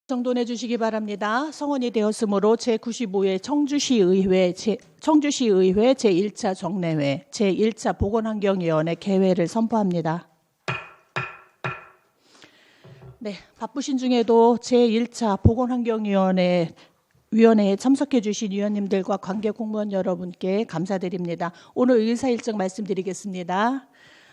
정돈해 주시기 바랍니다. 성원이 되었으므로 제95회 청주시의회 제1차 정례회 제1차 보건환경위원회 개회를 선포합니다. 네, 바쁘신 중에도 제1차 보건환경위원회에 참석해 주신 위원님들과 관계 공무원 여러분께 감사드립니다. 오늘 의사 일정 말씀드리겠습니다.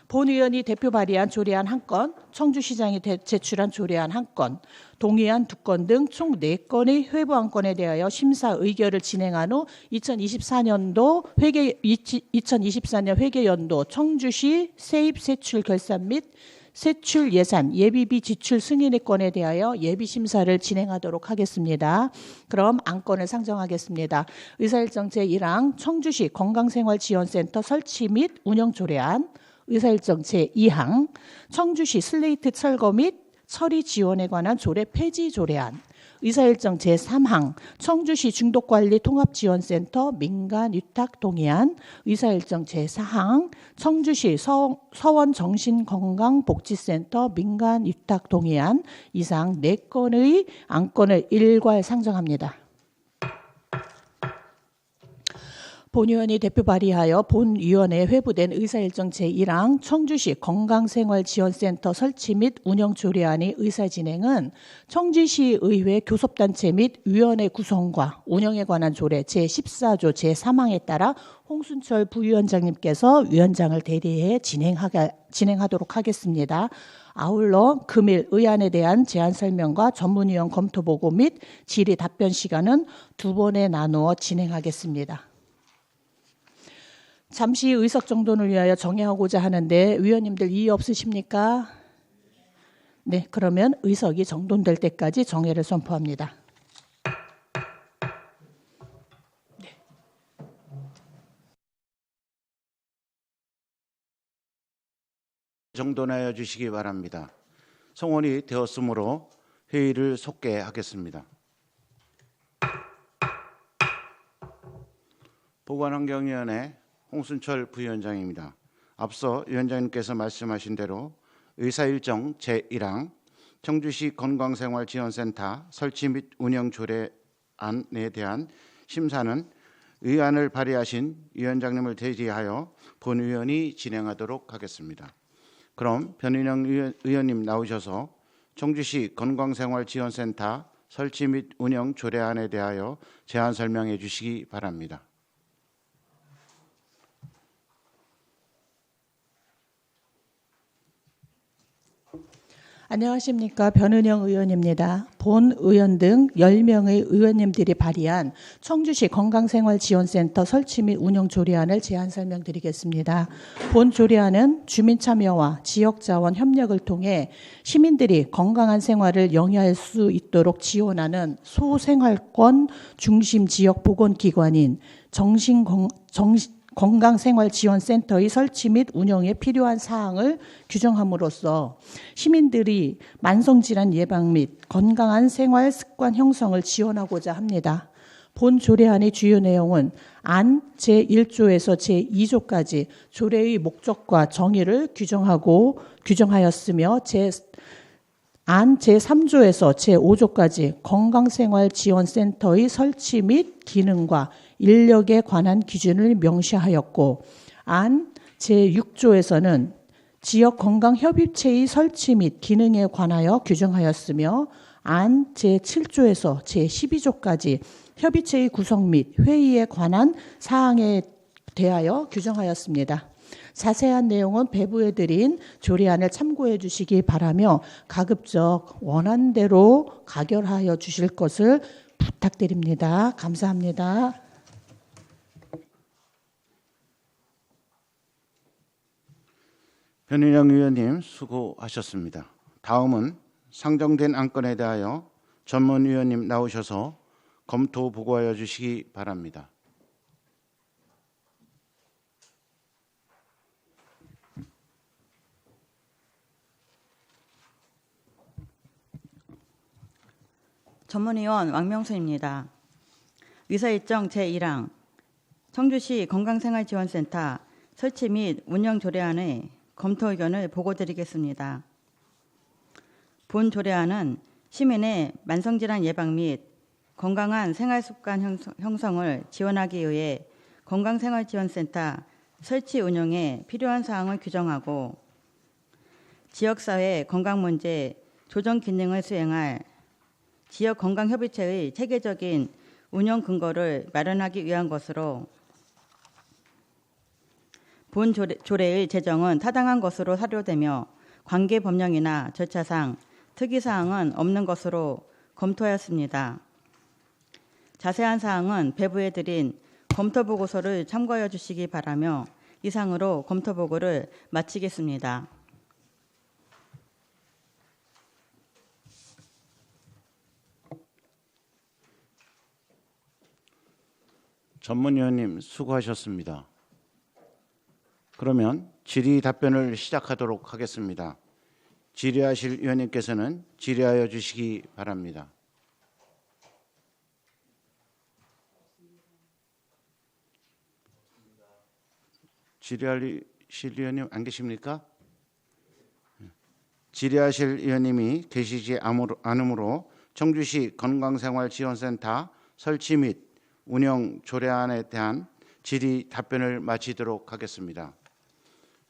본 의원이 대표 발의한 조례안 1건, 청주시장이 제출한 조례안 1건, 동의안 2건 등 총 4건의 회부 안건에 대하여 심사 의결을 진행한 후 2024년 회계연도 청주시 세입 세출 결산 및 세출 예산 예비비 지출 승인의 건에 대하여 예비 심사를 진행하도록 하겠습니다. 그럼 안건을 상정하겠습니다. 의사일정 제1항 청주시 건강생활지원센터 설치 및 운영 조례안, 의사일정 제2항 청주시 슬레이트 철거 및 처리 지원에 관한 조례 폐지 조례안, 의사일정 제3항 청주시 중독관리 통합지원센터 민간위탁 동의안, 의사일정 제4항 청주시 서원정신건강복지센터 민간위탁 동의안, 이상 4건의 안건을 일괄 상정합니다. 본위원이 대표 발의하여 본위원회에 회부된 의사일정 제1항 청주시 건강생활지원센터 설치 및 운영 조례안의 의사진행은 청주시의회 교섭단체 및 위원회 구성과 운영에 관한 조례 제14조 제3항에 따라 홍순철 부위원장님께서 위원장을 대리해 진행하도록 하겠습니다. 아울러 금일 의안에 대한 제안 설명과 전문위원 검토 보고 및 질의 답변 시간은 2번에 나누어 진행하겠습니다. 잠시 의석 정돈을 위하여 정회하고자 하는데 위원님들 이의 없으십니까? 네, 그러면 의석이 정돈될 때까지 정회를 선포합니다. 네. 정돈하여 주시기 바랍니다. 성원이 되었으므로 회의를 속개하겠습니다. 보건환경위원회 홍순철 부위원장입니다. 앞서 위원장님께서 말씀하신 대로 의사일정 제1항 청주시 건강생활지원센터 설치 및 운영 조례안에 대한 심사는 의안을 발의하신 위원장님을 대리하여 본위원이 진행하도록 하겠습니다. 그럼 변인영 의원님 나오셔서 청주시 건강생활지원센터 설치 및 운영 조례안에 대하여 제안 설명해 주시기 바랍니다. 안녕하십니까. 변은영 의원입니다. 본 의원 등 10명의 의원님들이 발의한 청주시 건강생활지원센터 설치 및 운영 조례안을 제안 설명드리겠습니다. 본 조례안은 주민참여와 지역자원 협력을 통해 시민들이 건강한 생활을 영위할 수 있도록 지원하는 소생활권 중심 지역보건기관인 건강생활지원센터의 설치 및 운영에 필요한 사항을 규정함으로써 시민들이 만성질환 예방 및 건강한 생활 습관 형성을 지원하고자 합니다. 본 조례안의 주요 내용은 안 제1조에서 제2조까지 조례의 목적과 정의를 규정하였으며 안 제3조에서 제5조까지 건강생활지원센터의 설치 및 기능과 인력에 관한 기준을 명시하였고, 안 제6조에서는 지역건강협의체의 설치 및 기능에 관하여 규정하였으며, 안 제7조에서 제12조까지 협의체의 구성 및 회의에 관한 사항에 대하여 규정하였습니다. 자세한 내용은 배부해드린 조례안을 참고해 주시기 바라며 가급적 원안대로 가결하여 주실 것을 부탁드립니다. 감사합니다. 변인영 의원님 수고하셨습니다. 다음은 상정된 안건에 대하여 전문위원님 나오셔서 검토 보고하여 주시기 바랍니다. 전문위원 왕명수입니다. 의사일정 제1항 청주시 건강생활지원센터 설치 및 운영 조례안의 검토 의견을 보고드리겠습니다. 본 조례안은 시민의 만성질환 예방 및 건강한 생활습관 형성을 지원하기 위해 건강생활지원센터 설치 운영에 필요한 사항을 규정하고 지역사회 건강문제 조정 기능을 수행할 지역건강협의체의 체계적인 운영 근거를 마련하기 위한 것으로 본 조례의 제정은 타당한 것으로 사료되며 관계 법령이나 절차상 특이사항은 없는 것으로 검토하였습니다. 자세한 사항은 배부해 드린 검토보고서를 참고하여 주시기 바라며 이상으로 검토보고를 마치겠습니다. 전문위원님 수고하셨습니다. 그러면 질의 답변을 시작하도록 하겠습니다. 질의하실 위원님께서는 질의하여 주시기 바랍니다. 질의하실 위원님 안 계십니까? 질의하실 위원님이 계시지 않으므로 청주시 건강생활지원센터 설치 및 운영 조례안에 대한 질의 답변을 마치도록 하겠습니다.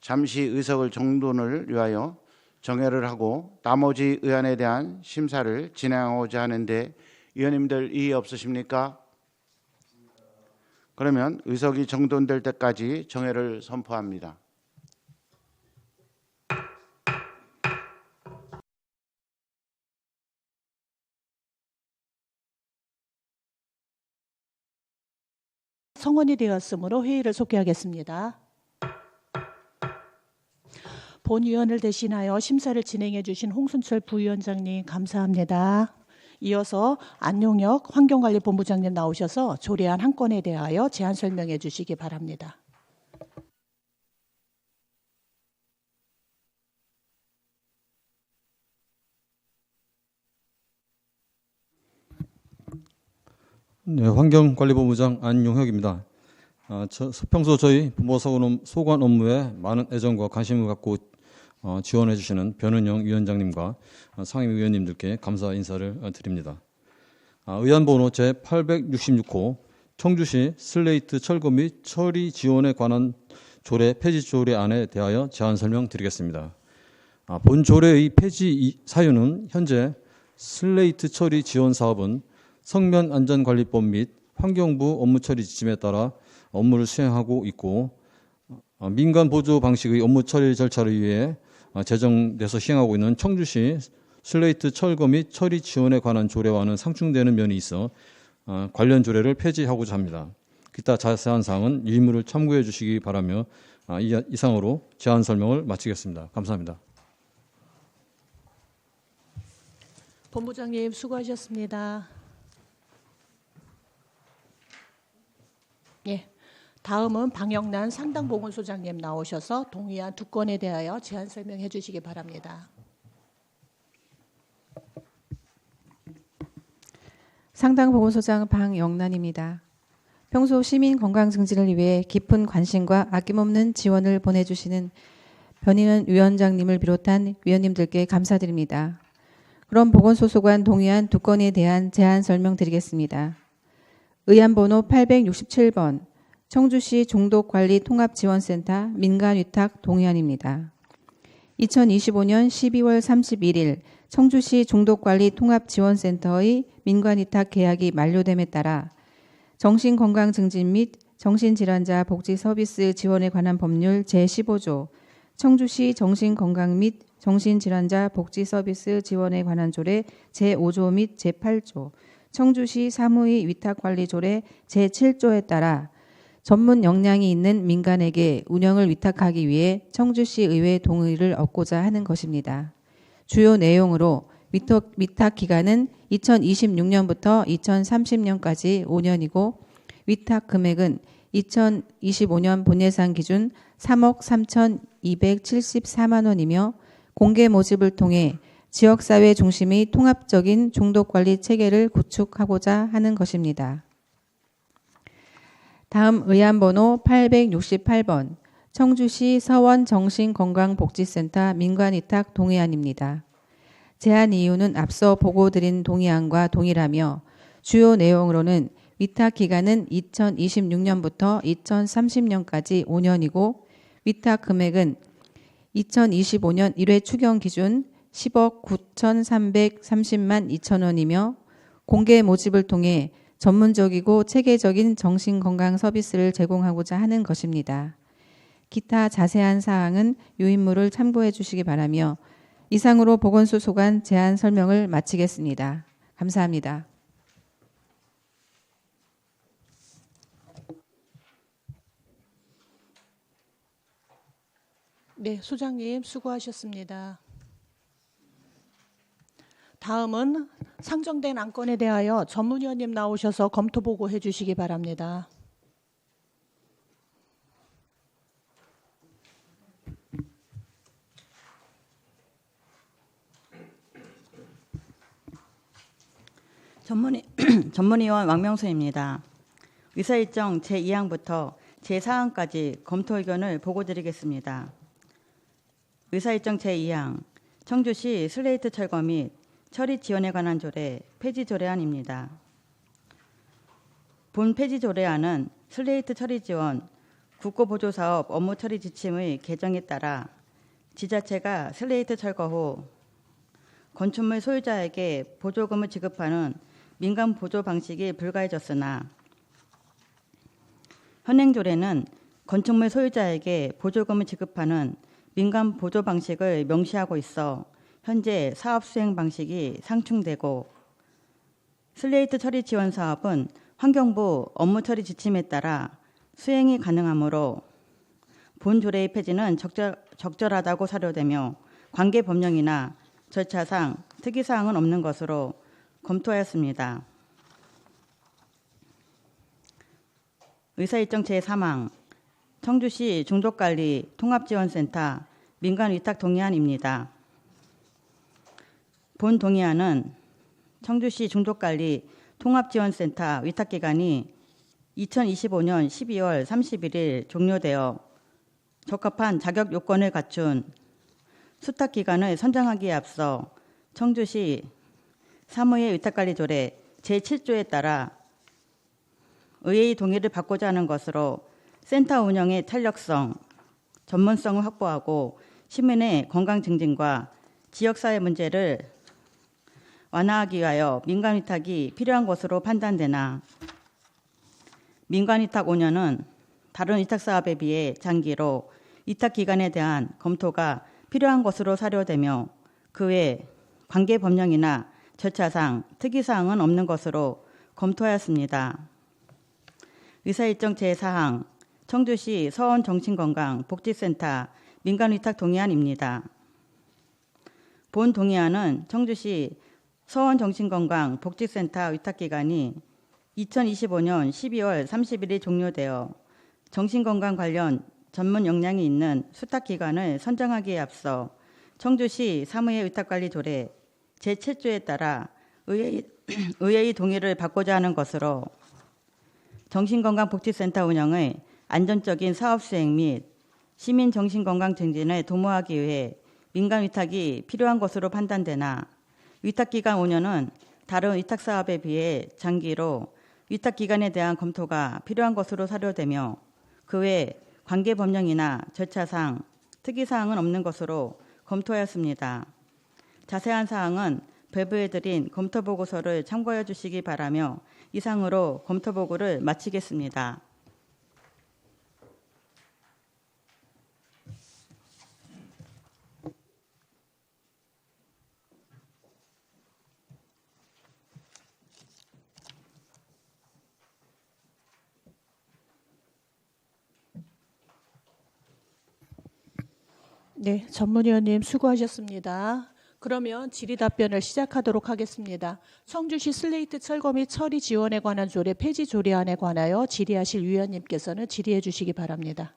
잠시 의석을 정돈을 위하여 정회를 하고 나머지 의안에 대한 심사를 진행하고자 하는데 위원님들 이의 없으십니까? 그러면 의석이 정돈될 때까지 정회를 선포합니다. 성원이 되었으므로 회의를 속개하겠습니다. 본위원을 대신하여 심사를 진행해 주신 홍순철 부위원장님 감사합니다. 이어서 안용혁 환경관리본부장님 나오셔서 조례안 한 건에 대하여 제안 설명해 주시기 바랍니다. 네, 환경관리본부장 안용혁입니다. 평소 저희 소관 업무에 많은 애정과 관심을 갖고 지원해 주시는 변은영 위원장님과 상임위원님들께 감사 인사를 드립니다. 의안번호 제866호 청주시 슬레이트 철거 및 처리 지원에 관한 조례 폐지 조례안에 대하여 제안 설명드리겠습니다. 본 조례의 폐지 사유는 현재 슬레이트 처리 지원 사업은 성면안전관리법 및 환경부 업무처리 지침에 따라 업무를 수행하고 있고 민간 보조 방식의 업무 처리 절차를 위해 제정돼서 시행하고 있는 청주시 슬레이트 철거 및 처리 지원에 관한 조례와는 상충되는 면이 있어 관련 조례를 폐지하고자 합니다. 기타 자세한 사항은 일문을 참고해 주시기 바라며 이상으로 제안 설명을 마치겠습니다. 감사합니다. 본부장님 수고하셨습니다. 예, 다음은 방영란 상당보건소장님 나오셔서 동의안 2건에 대하여 제안 설명해 주시기 바랍니다. 상당보건소장 방영란입니다. 평소 시민 건강 증진을 위해 깊은 관심과 아낌없는 지원을 보내주시는 변희은 위원장님을 비롯한 위원님들께 감사드립니다. 그럼 보건소소관 동의안 2건에 대한 제안 설명드리겠습니다. 의안번호 867번 청주시 중독관리통합지원센터 민간위탁 동의안입니다. 2025년 12월 31일 청주시 중독관리통합지원센터의 민간위탁 계약이 만료됨에 따라 정신건강증진 및 정신질환자 복지 서비스 지원에 관한 법률 제15조 청주시 정신건강 및 정신질환자 복지 서비스 지원에 관한 조례 제5조 및 제8조 청주시 사무의 위탁관리조례 제7조에 따라 전문 역량이 있는 민간에게 운영을 위탁하기 위해 청주시 의회 동의를 얻고자 하는 것입니다. 주요 내용으로 위탁 기간은 2026년부터 2030년까지 5년이고 위탁 금액은 2025년 본예산 기준 3억 3,274만 원이며 공개 모집을 통해 지역사회 중심의 통합적인 중독관리 체계를 구축하고자 하는 것입니다. 다음 의안번호 868번 청주시 서원정신건강복지센터 민간위탁 동의안입니다. 제안 이유는 앞서 보고드린 동의안과 동일하며 주요 내용으로는 위탁 기간은 2026년부터 2030년까지 5년이고 위탁 금액은 2025년 1회 추경 기준 10억 9,330만 2천 원이며 공개 모집을 통해 전문적이고 체계적인 정신건강 서비스를 제공하고자 하는 것입니다. 기타 자세한 사항은 유인물을 참고해 주시기 바라며 이상으로 보건소 소관 제안 설명을 마치겠습니다. 감사합니다. 네, 소장님 수고하셨습니다. 다음은 상정된 안건에 대하여 전문위원님 나오셔서 검토 보고해 주시기 바랍니다. 전문위원 왕명수입니다. 의사일정 제2항부터 제4항까지 검토 의견을 보고드리겠습니다. 의사일정 제2항 청주시 슬레이트 철거 및 처리 지원에 관한 조례 폐지 조례안입니다. 본 폐지 조례안은 슬레이트 처리 지원 국고보조사업 업무 처리 지침의 개정에 따라 지자체가 슬레이트 철거 후 건축물 소유자에게 보조금을 지급하는 민간 보조 방식이 불가해졌으나 현행 조례는 건축물 소유자에게 보조금을 지급하는 민간 보조 방식을 명시하고 있어 현재 사업 수행 방식이 상충되고 슬레이트 처리 지원 사업은 환경부 업무 처리 지침에 따라 수행이 가능하므로 본 조례의 폐지는 적절하다고 사료되며 관계 법령이나 절차상 특이사항은 없는 것으로 검토하였습니다. 의사일정 제3항 청주시 중독관리 통합지원센터 민간위탁 동의안입니다. 본 동의안은 청주시 중독관리 통합지원센터 위탁기간이 2025년 12월 31일 종료되어 적합한 자격 요건을 갖춘 수탁기간을 선정하기에 앞서 청주시 사무의 위탁관리조례 제7조에 따라 의회의 동의를 받고자 하는 것으로 센터 운영의 탄력성, 전문성을 확보하고 시민의 건강 증진과 지역사회 문제를 완화하기 위하여 민간위탁이 필요한 것으로 판단되나 민간위탁 5년은 다른 위탁사업에 비해 장기로 위탁기간에 대한 검토가 필요한 것으로 사료되며 그 외 관계 법령이나 절차상 특이사항은 없는 것으로 검토하였습니다. 의사일정 제4항 청주시 서원정신건강복지센터 민간위탁 동의안입니다. 본 동의안은 청주시 서원정신건강복지센터 위탁기간이 2025년 12월 31일 종료되어 정신건강 관련 전문 역량이 있는 수탁기관을 선정하기에 앞서 청주시 사무의 위탁관리조례 제7조에 따라 의회의 동의를 받고자 하는 것으로 정신건강복지센터 운영의 안전적인 사업 수행 및 시민 정신건강 증진을 도모하기 위해 민간 위탁이 필요한 것으로 판단되나 위탁기간 5년은 다른 위탁사업에 비해 장기로 위탁기간에 대한 검토가 필요한 것으로 사료되며 그 외 관계법령이나 절차상 특이사항은 없는 것으로 검토하였습니다. 자세한 사항은 배부해드린 검토보고서를 참고해 주시기 바라며 이상으로 검토보고를 마치겠습니다. 네, 전문위원님 수고하셨습니다. 그러면 질의 답변을 시작하도록 하겠습니다. 청주시 슬레이트 철거 및 처리 지원에 관한 조례 폐지 조례안에 관하여 질의하실 위원님께서는 질의해 주시기 바랍니다.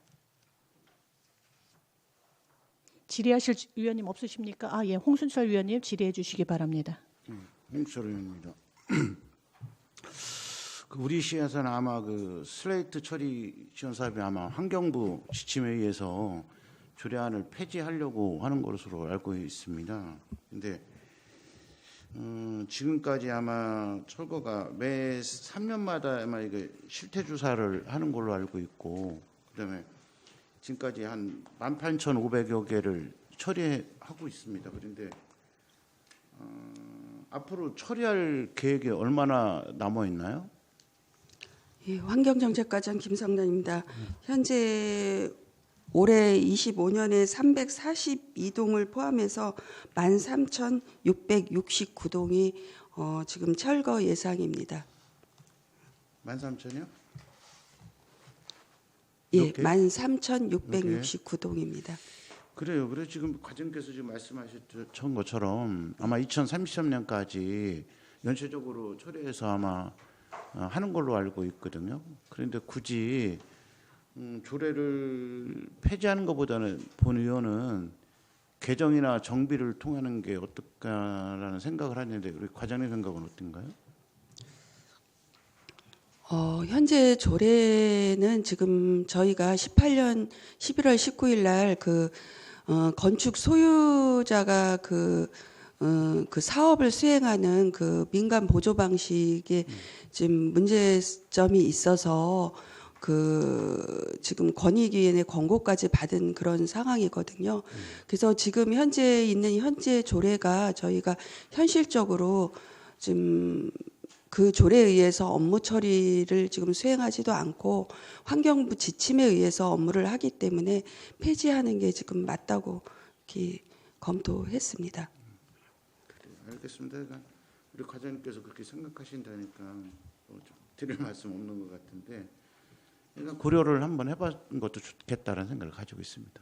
질의하실 위원님 없으십니까? 아, 예, 홍순철 위원님 질의해 주시기 바랍니다. 홍철 의원입니다. 우리 시에서는 아마 그 슬레이트 처리 지원 사업이 아마 환경부 지침에 의해서 조례안을 폐지하려고 하는 것으로 알고 있습니다. 근데 지금까지 아마 철거가 매 3년마다 아마 이게 실태 조사를 하는 걸로 알고 있고, 그다음에 지금까지 한 18,500여 개를 처리하고 있습니다. 그런데 앞으로 처리할 계획이 얼마나 남아 있나요? 예, 환경정책과장 김성란입니다. 현재 올해 25년에 342동을 포함해서 13,669동이 지금 철거 예상입니다. 13,000이요? 예, 몇 개? 13,669동입니다. 그래요. 그래 지금 과장께서 지금 말씀하셨던 것처럼 아마 2033년까지 연쇄적으로 처리해서 아마 하는 걸로 알고 있거든요. 그런데 굳이 조례를 폐지하는 것보다는 본 의원은 개정이나 정비를 통하는 게 어떨까라는 생각을 하는데 우리 과장님 생각은 어떤가요? 현재 조례는 지금 저희가 18년 11월 19일 날 건축 소유자가 그 사업을 수행하는 그 민간 보조 방식에 지금 문제점이 있어서 지금 권익위원회 권고까지 받은 그런 상황이거든요. 그래서 지금 현재 있는 현재 조례가 저희가 현실적으로 지금 그 조례에 의해서 업무 처리를 지금 수행하지도 않고 환경부 지침에 의해서 업무를 하기 때문에 폐지하는 게 지금 맞다고 이렇게 검토했습니다. 알겠습니다. 그러니까 우리 과장님께서 그렇게 생각하신다니까 좀 드릴 말씀 없는 것 같은데, 그러니까 고려를 한번 해봤는 것도 좋겠다라는 생각을 가지고 있습니다.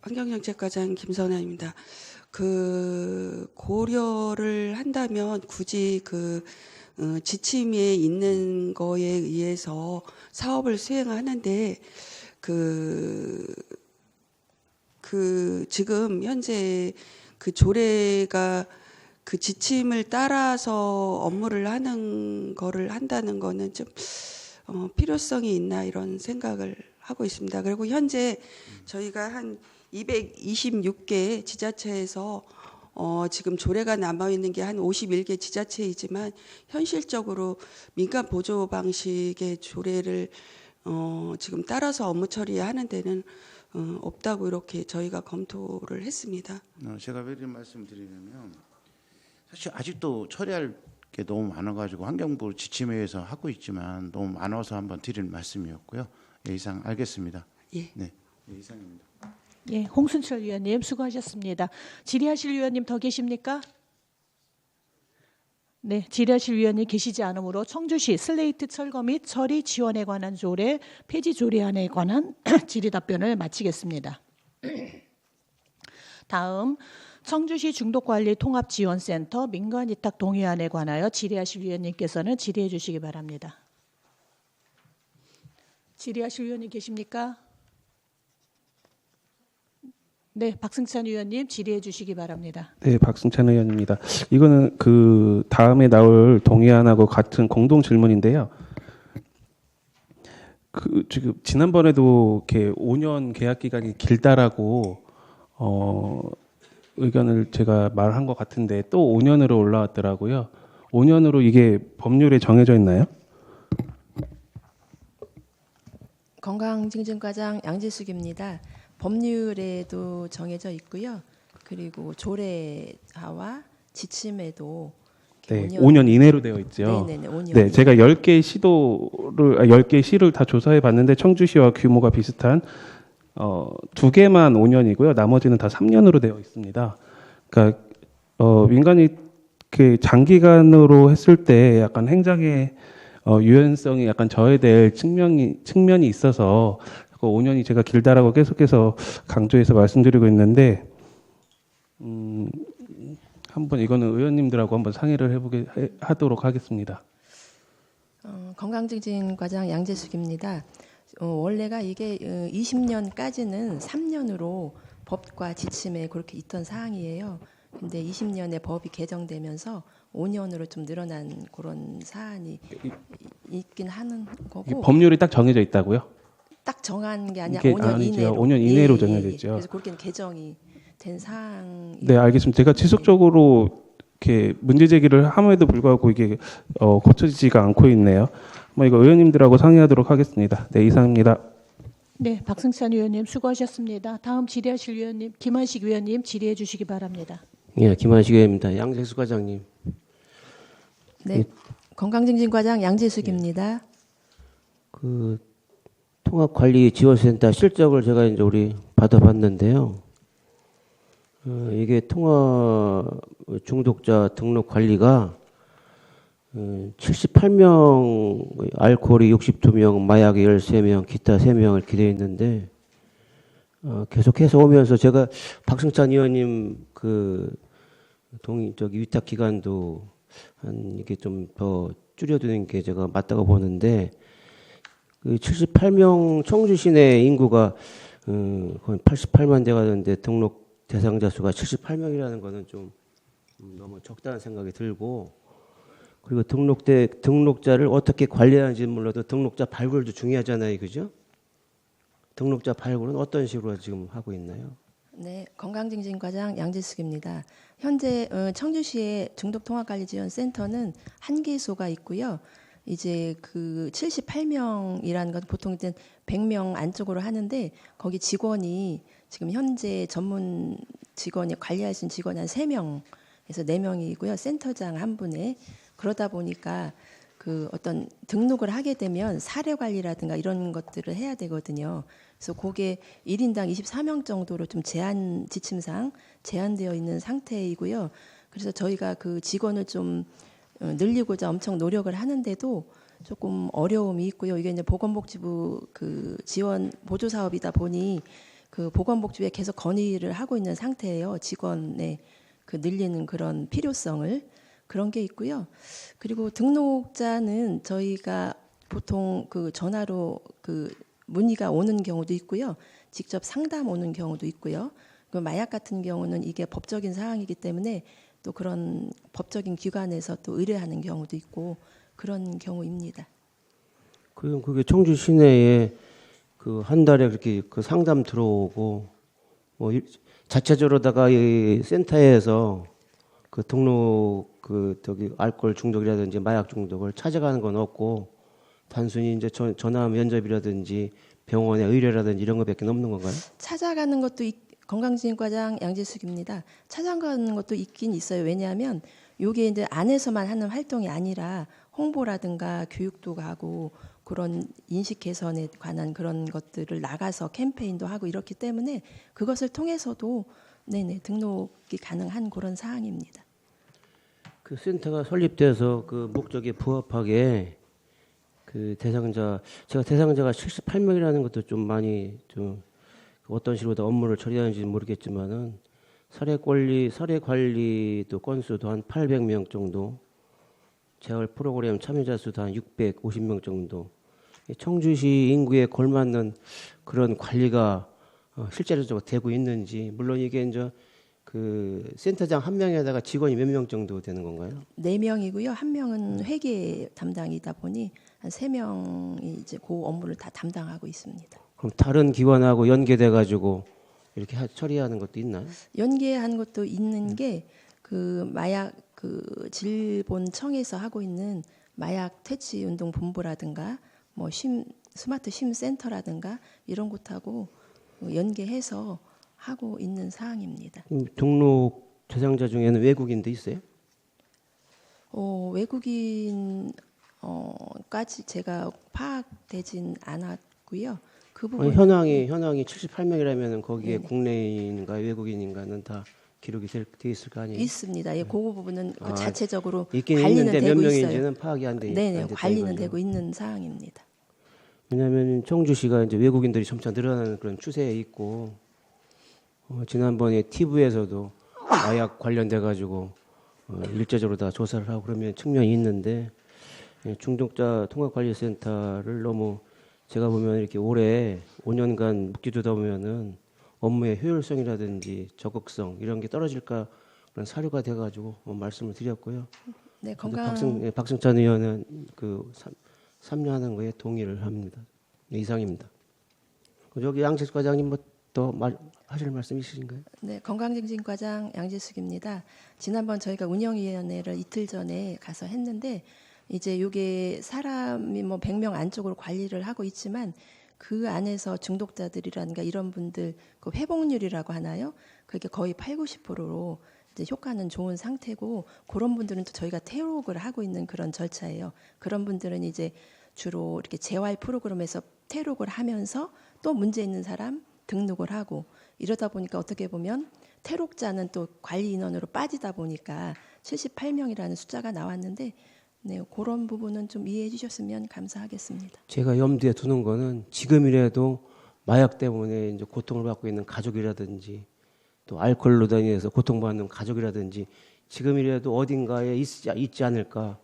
환경정책과장 김선아입니다. 고려를 한다면 굳이 지침에 있는 거에 의해서 사업을 수행하는데 지금 현재 그 조례가 그 지침을 따라서 업무를 하는 거를 한다는 거는 좀 필요성이 있나 이런 생각을 하고 있습니다. 그리고 현재 저희가 한 226개 지자체에서 지금 조례가 남아 있는 게 한 51개 지자체이지만 현실적으로 민간 보조 방식의 조례를 지금 따라서 업무 처리하는 데는 없다고 이렇게 저희가 검토를 했습니다. 제가 왜 이런 말씀드리냐면 사실 아직도 처리할 게 너무 많아가지고 환경부 지침에 의해서 하고 있지만 너무 많아서 한번 드릴 말씀이었고요. 예, 이상 알겠습니다. 예. 네, 예, 이상입니다. 예, 홍순철 위원님 수고하셨습니다. 질의하실 위원님 더 계십니까? 네, 질의하실 위원이 계시지 않으므로 청주시 슬레이트 철거 및 처리 지원에 관한 조례 폐지 조례안에 관한 질의 답변을 마치겠습니다. 다음 청주시 중독관리 통합지원센터 민간위탁 동의안에 관하여 질의하실 위원님께서는 질의해 주시기 바랍니다. 질의하실 위원님 계십니까? 네, 박승찬 의원님 질의해 주시기 바랍니다. 네, 박승찬 의원입니다. 이거는 그 다음에 나올 동의안하고 같은 공동 질문인데요. 지금 지난번에도 이렇게 5년 계약 기간이 길다라고 의견을 제가 말한 것 같은데 또 5년으로 올라왔더라고요. 5년으로 이게 법률에 정해져 있나요? 건강증진과장 양지숙입니다. 법률에도 정해져 있고요. 그리고 조례하와 지침에도 네, 5년 이내로 되어 있죠. 네네네, 5년. 네, 제가 10개 시를 다 조사해 봤는데 청주시와 규모가 비슷한 2개만 5년이고요. 나머지는 다 3년으로 되어 있습니다. 그러니까 민간이 그 장기간으로 했을 때 약간 행정의 유연성이 약간 저해될 측면이 있어서 5년이 제가 길다라고 계속해서 강조해서 말씀드리고 있는데 한번 이거는 의원님들하고 한번 상의를 하도록 하겠습니다. 건강증진과장 양재숙입니다. 원래가 이게 20년까지는 3년으로 법과 지침에 그렇게 있던 사항이에요. 근데 20년에 법이 개정되면서 5년으로 좀 늘어난 그런 사안이 있긴 하는 거고. 법률이 딱 정해져 있다고요? 딱 정한 게 아니라 이게 5년 아니죠. 이내로. 5년 이내로 정해져 있죠. 그래서 그렇게 개정이 된 사항. 네, 알겠습니다. 제가 지속적으로 이렇게 문제 제기를 함에도 불구하고 이게 고쳐지지가 않고 있네요. 뭐 이거 의원님들하고 상의하도록 하겠습니다. 네, 이상입니다. 네, 박승찬 의원님 수고하셨습니다. 다음 질의하실 위원님 김한식 의원님 질의해 주시기 바랍니다. 예, 김한식 의원입니다. 양재수 과장님. 네, 건강증진과장 양재숙입니다. 그 통합관리지원센터 실적을 제가 이제 우리 받아봤는데요. 이게 통합 중독자 등록 관리가 78명, 알코올이 62명, 마약이 13명, 기타 3명을 기대해 있는데 계속해서 오면서 제가 박승찬 의원님 그 위탁 기간도 한 이게 좀 더 줄여두는 게 제가 맞다고 보는데 그 78명 청주 시내 인구가 거의 88만 대 가는데 등록 대상자 수가 78명이라는 거는 좀 너무 적다는 생각이 들고 그리고 등록자를 어떻게 관리하는지 몰라도 등록자 발굴도 중요하잖아요, 그죠? 등록자 발굴은 어떤 식으로 지금 하고 있나요? 네, 건강증진과장 양재숙입니다. 현재 청주시의 중독통합관리지원센터는 한 개소가 있고요. 이제 그 78명이라는 건 보통 100명 안쪽으로 하는데 거기 직원이 지금 현재 전문 직원이 관리하신 직원이 한 3명에서 4명이고요. 센터장 한 분에 그러다 보니까 그 어떤 등록을 하게 되면 사례 관리라든가 이런 것들을 해야 되거든요. 그래서 그게 1인당 24명 정도로 좀 제한 지침상 제한되어 있는 상태이고요. 그래서 저희가 그 직원을 좀 늘리고자 엄청 노력을 하는데도 조금 어려움이 있고요. 이게 이제 보건복지부 그 지원 보조 사업이다 보니 그 보건복지부에 계속 건의를 하고 있는 상태예요. 직원의 그 늘리는 그런 필요성을 그런 게 있고요. 그리고 등록자는 저희가 보통 그 전화로 그 문의가 오는 경우도 있고요. 직접 상담 오는 경우도 있고요. 그 마약 같은 경우는 이게 법적인 사항이기 때문에 또 그런 법적인 기관에서 또 의뢰하는 경우도 있고 그런 경우입니다. 그럼 그게 청주 시내에 그 한 달에 그렇게 그 상담 들어오고 뭐 자체적으로다가 이 센터에서 그 등록 그 알코올 중독이라든지 마약 중독을 찾아가는 건 없고 단순히 이제 전화 면접이라든지 병원의 의뢰라든지 이런 것밖에 없는 건가요? 찾아가는 것도 건강증진과장 양재숙입니다. 찾아가는 것도 있긴 있어요. 왜냐하면 이게 이제 안에서만 하는 활동이 아니라 홍보라든가 교육도 가고 그런 인식 개선에 관한 그런 것들을 나가서 캠페인도 하고 이렇기 때문에 그것을 통해서도 등록이 가능한 그런 사항입니다. 그 센터가 설립돼서 그 목적에 부합하게 그 대상자가 78명이라는 것도 좀 많이 좀 어떤 식으로 다 업무를 처리하는지 모르겠지만은 사례 관리도 건수도 한 800명 정도, 재활 프로그램 참여자 수도 한 650명 정도. 청주시 인구에 걸맞는 그런 관리가 실제로적으로 되고 있는지, 물론 이게 이제 그 센터장 한 명에다가 직원이 몇 명 정도 되는 건가요? 4명이고요. 한 명은 회계 담당이다 보니 한 3명이 이제 그 업무를 다 담당하고 있습니다. 그럼 다른 기관하고 연계돼 가지고 이렇게 처리하는 것도 있나요? 연계한 것도 있는 게 그 마약 그 질본청에서 하고 있는 마약 퇴치 운동 본부라든가 뭐 스마트 쉼 센터라든가 이런 곳하고 연계해서 하고 있는 사항입니다. 등록 대상자 중에는 외국인도 있어요? 외국인까지 제가 파악되진 않았고요. 그 아니, 부분 현황이 78명이라면 거기에 네네. 국내인인가 외국인인가는 다 기록이 돼 있을 거 아니에요? 있습니다. 예, 그 부분은 그 아, 자체적으로 있긴 관리는 있는데 몇 되고 있어요. 명인지는 파악이 안 돼. 네네, 안 됐다 관리는 이거죠. 되고 있는 사항입니다. 왜냐하면 청주시가 이제 외국인들이 점차 늘어나는 그런 추세에 있고 지난번에 TV에서도 마약 관련돼 가지고 일제적으로 다 조사를 하고 그러면 측면이 있는데 중독자 통합관리센터를 너무 제가 보면 이렇게 올해 5년간 묵기두다 보면은 업무의 효율성이라든지 적극성 이런 게 떨어질까 그런 사료가 돼가지고 말씀을 드렸고요. 네, 박승찬 의원은 그 참여하는 거에 동의를 합니다. 네, 이상입니다. 여기 양재수 과장님 뭐 더 하실 말씀 있으신가요? 네, 건강증진과장 양지숙입니다. 지난번 저희가 운영위원회를 이틀 전에 가서 했는데 이제 이게 사람이 뭐 100명 안쪽으로 관리를 하고 있지만 그 안에서 중독자들이라든가 이런 분들 그 회복률이라고 하나요? 그게 거의 80~90%로 이제 효과는 좋은 상태고 그런 분들은 또 저희가 퇴록을 하고 있는 그런 절차예요. 그런 분들은 이제 주로 이렇게 재활 프로그램에서 퇴록을 하면서 또 문제 있는 사람 등록을 하고 이러다 보니까 어떻게 보면 퇴록자는 또 관리 인원으로 빠지다 보니까 78명이라는 숫자가 나왔는데 네, 그런 부분은 좀 이해해 주셨으면 감사하겠습니다. 제가 염두에 두는 거는 지금이라도 마약 때문에 이제 고통을 받고 있는 가족이라든지 또 알코올로 인해서 고통받는 가족이라든지 지금이라도 어딘가에 있지 않을까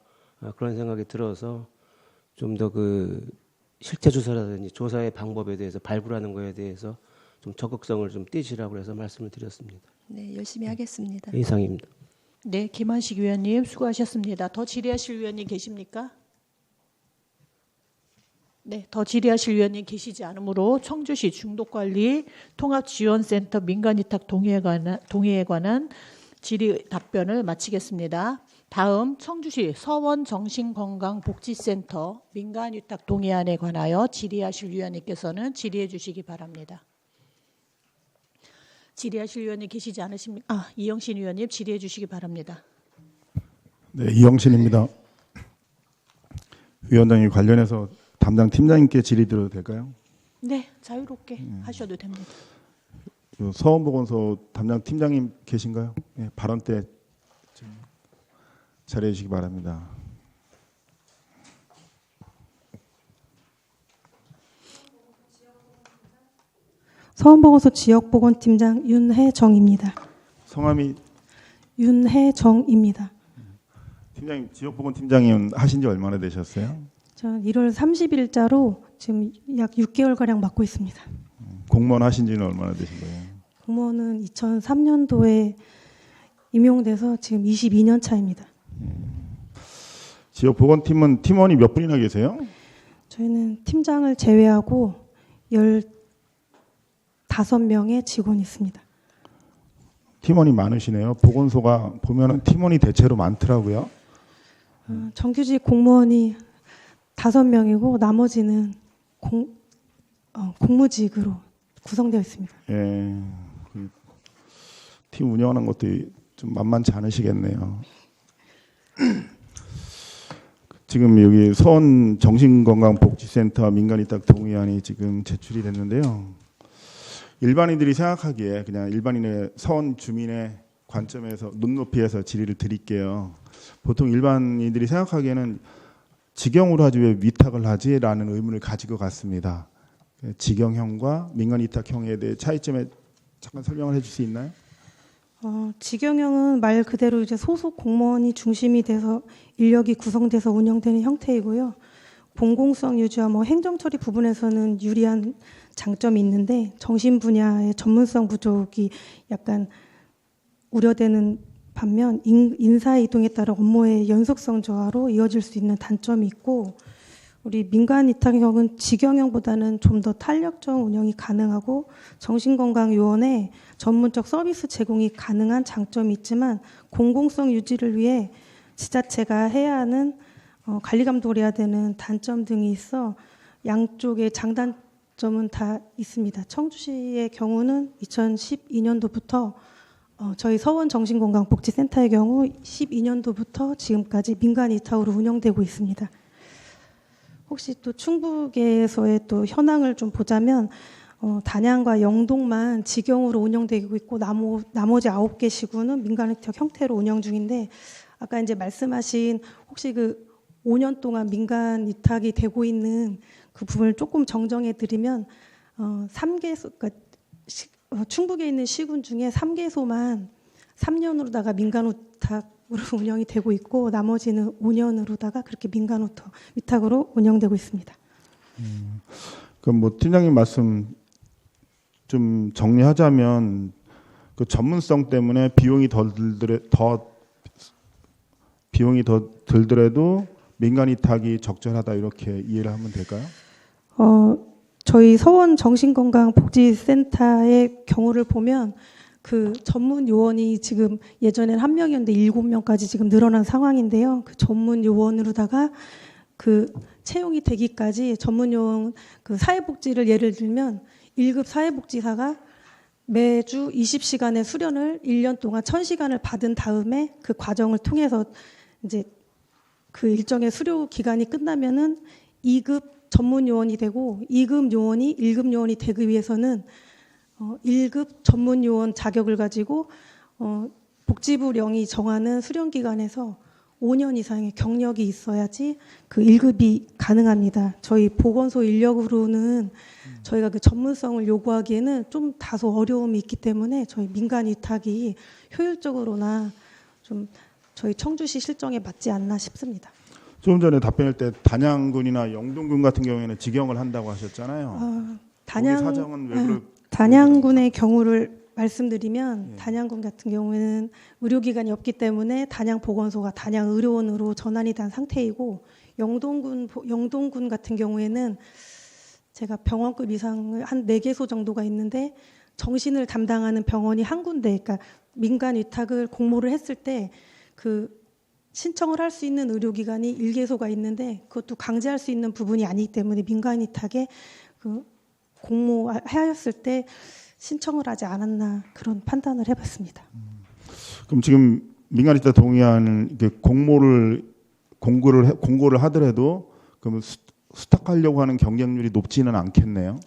그런 생각이 들어서 좀 더 그 실태 조사라든지 조사의 방법에 대해서 발굴하는 거에 대해서 좀 적극성을 좀 띄시라고 해서 말씀을 드렸습니다. 네, 열심히 하겠습니다. 이상입니다. 네, 김한식 위원님 수고하셨습니다. 더 질의하실 위원님 계십니까? 네, 더 질의하실 위원님 계시지 않으므로 청주시 중독관리 통합지원센터 민간위탁 동의에 관한 질의 답변을 마치겠습니다. 다음 청주시 서원정신건강복지센터 민간위탁 동의안에 관하여 질의하실 위원님께서는 질의해 주시기 바랍니다. 질의하실 위원님 계시지 않으십니까? 이영신 위원님 질의해 주시기 바랍니다. 네, 이영신입니다. 위원장님 관련해서 담당 팀장님께 질의 드려도 될까요? 네, 자유롭게 하셔도 됩니다. 서원보건소 담당 팀장님 계신가요? 네, 발언 때 자리해 주시기 바랍니다. 서원보건소 지역보건팀장 윤혜정입니다. 성함이 윤혜정입니다. 팀장님 지역보건팀장님 하신 지 얼마나 되셨어요? 저는 1월 30일자로 지금 약 6개월가량 맡고 있습니다. 공무원 하신 지는 얼마나 되신 거예요? 공무원은 2003년도에 임용돼서 지금 22년 차입니다. 지역보건팀은 팀원이 몇 분이나 계세요? 저희는 팀장을 제외하고 15명의 직원이 있습니다. 팀원이 많으시네요. 보건소가 보면은 팀원이 대체로 많더라고요. 정규직 공무원이 5명이고 나머지는 공무직으로 구성되어 있습니다. 예, 팀 운영하는 것도 좀 만만치 않으시겠네요. 지금 여기 서원 정신건강복지센터 민간위탁 동의안이 지금 제출이 됐는데요. 일반인들이 생각하기에 그냥 일반인의 서원 주민의 관점에서 눈높이에서 질의를 드릴게요. 보통 일반인들이 생각하기에는 직영으로 하지 왜 위탁을 하지라는 의문을 가질 것 같습니다. 직영형과 민간위탁형에 대해 차이점에 잠깐 설명을 해줄 수 있나요? 직영형은 말 그대로 이제 소속 공무원이 중심이 돼서 인력이 구성돼서 운영되는 형태이고요. 공공성 유지와 행정 처리 부분에서는 유리한 장점이 있는데 정신 분야의 전문성 부족이 약간 우려되는 반면 인사 이동에 따라 업무의 연속성 저하로 이어질 수 있는 단점이 있고, 우리 민간 위탁형은 직영형보다는 좀 더 탄력적 운영이 가능하고 정신건강요원의 전문적 서비스 제공이 가능한 장점이 있지만 공공성 유지를 위해 지자체가 해야 하는 관리 감독을 해야 되는 단점 등이 있어 양쪽의 장단점은 다 있습니다. 청주시의 경우는 2012년도부터 저희 서원정신건강복지센터의 경우 12년도부터 지금까지 민간 위탁으로 운영되고 있습니다. 혹시 또 충북에서의 또 현황을 좀 보자면 단양과 영동만 직영으로 운영되고 있고 나머지 9개 시군은 민간 위탁 형태로 운영 중인데, 아까 이제 말씀하신 혹시 그 5년 동안 민간 위탁이 되고 있는 그 부분을 조금 정정해 드리면 3개소, 그러니까 충북에 있는 시군 중에 3개소만 3년으로다가 민간 위탁으로 운영이 되고 있고 나머지는 5년으로다가 그렇게 민간 위탁으로 운영되고 있습니다. 그럼 팀장님 말씀 좀 정리하자면 그 전문성 때문에 비용이 더 들더라도 민간 위탁이 적절하다 이렇게 이해를 하면 될까요? 저희 서원 정신건강복지센터의 경우를 보면 그 전문 요원이 지금 예전엔 1명이었는데 7명까지 지금 늘어난 상황인데요. 그 전문 요원으로다가 그 채용이 되기까지 전문 요원 그 사회복지를 예를 들면 1급 사회복지사가 매주 20시간의 수련을 1년 동안 1000시간을 받은 다음에 그 과정을 통해서 이제 그 일정의 수료 기간이 끝나면은 2급 전문 요원이 되고 2급 요원이 1급 요원이 되기 위해서는 1급 전문 요원 자격을 가지고 복지부령이 정하는 수련 기간에서 5년 이상의 경력이 있어야지 그 1급이 가능합니다. 저희 보건소 인력으로는 저희가 그 전문성을 요구하기에는 좀 다소 어려움이 있기 때문에 저희 민간 위탁이 효율적으로나 좀 저희 청주시 실정에 맞지 않나 싶습니다. 조금 전에 답변할 때 단양군이나 영동군 같은 경우에는 직영을 한다고 하셨잖아요. 사정은 왜 단양군의 경우를 말씀드리면 단양군 같은 경우에는 의료기관이 없기 때문에 단양보건소가 단양의료원으로 전환이 된 상태이고 영동군 같은 경우에는 제가 병원급 이상을 한 4개소 정도가 있는데 정신을 담당하는 병원이 한 군데, 그러니까 민간 위탁을 공모를 했을 때 그 신청을 할 수 있는 의료기관이 1개소가 있는데 그것도 강제할 수 있는 부분이 아니기 때문에 민간 위탁에 그 공모하였을 때 신청을 하지 않았나 그런 판단을 해봤습니다. 그럼 지금 민간 위탁 동의하는 공고를 하더라도 그러면 수탁하려고 하는 경쟁률이 높지는 않겠네요.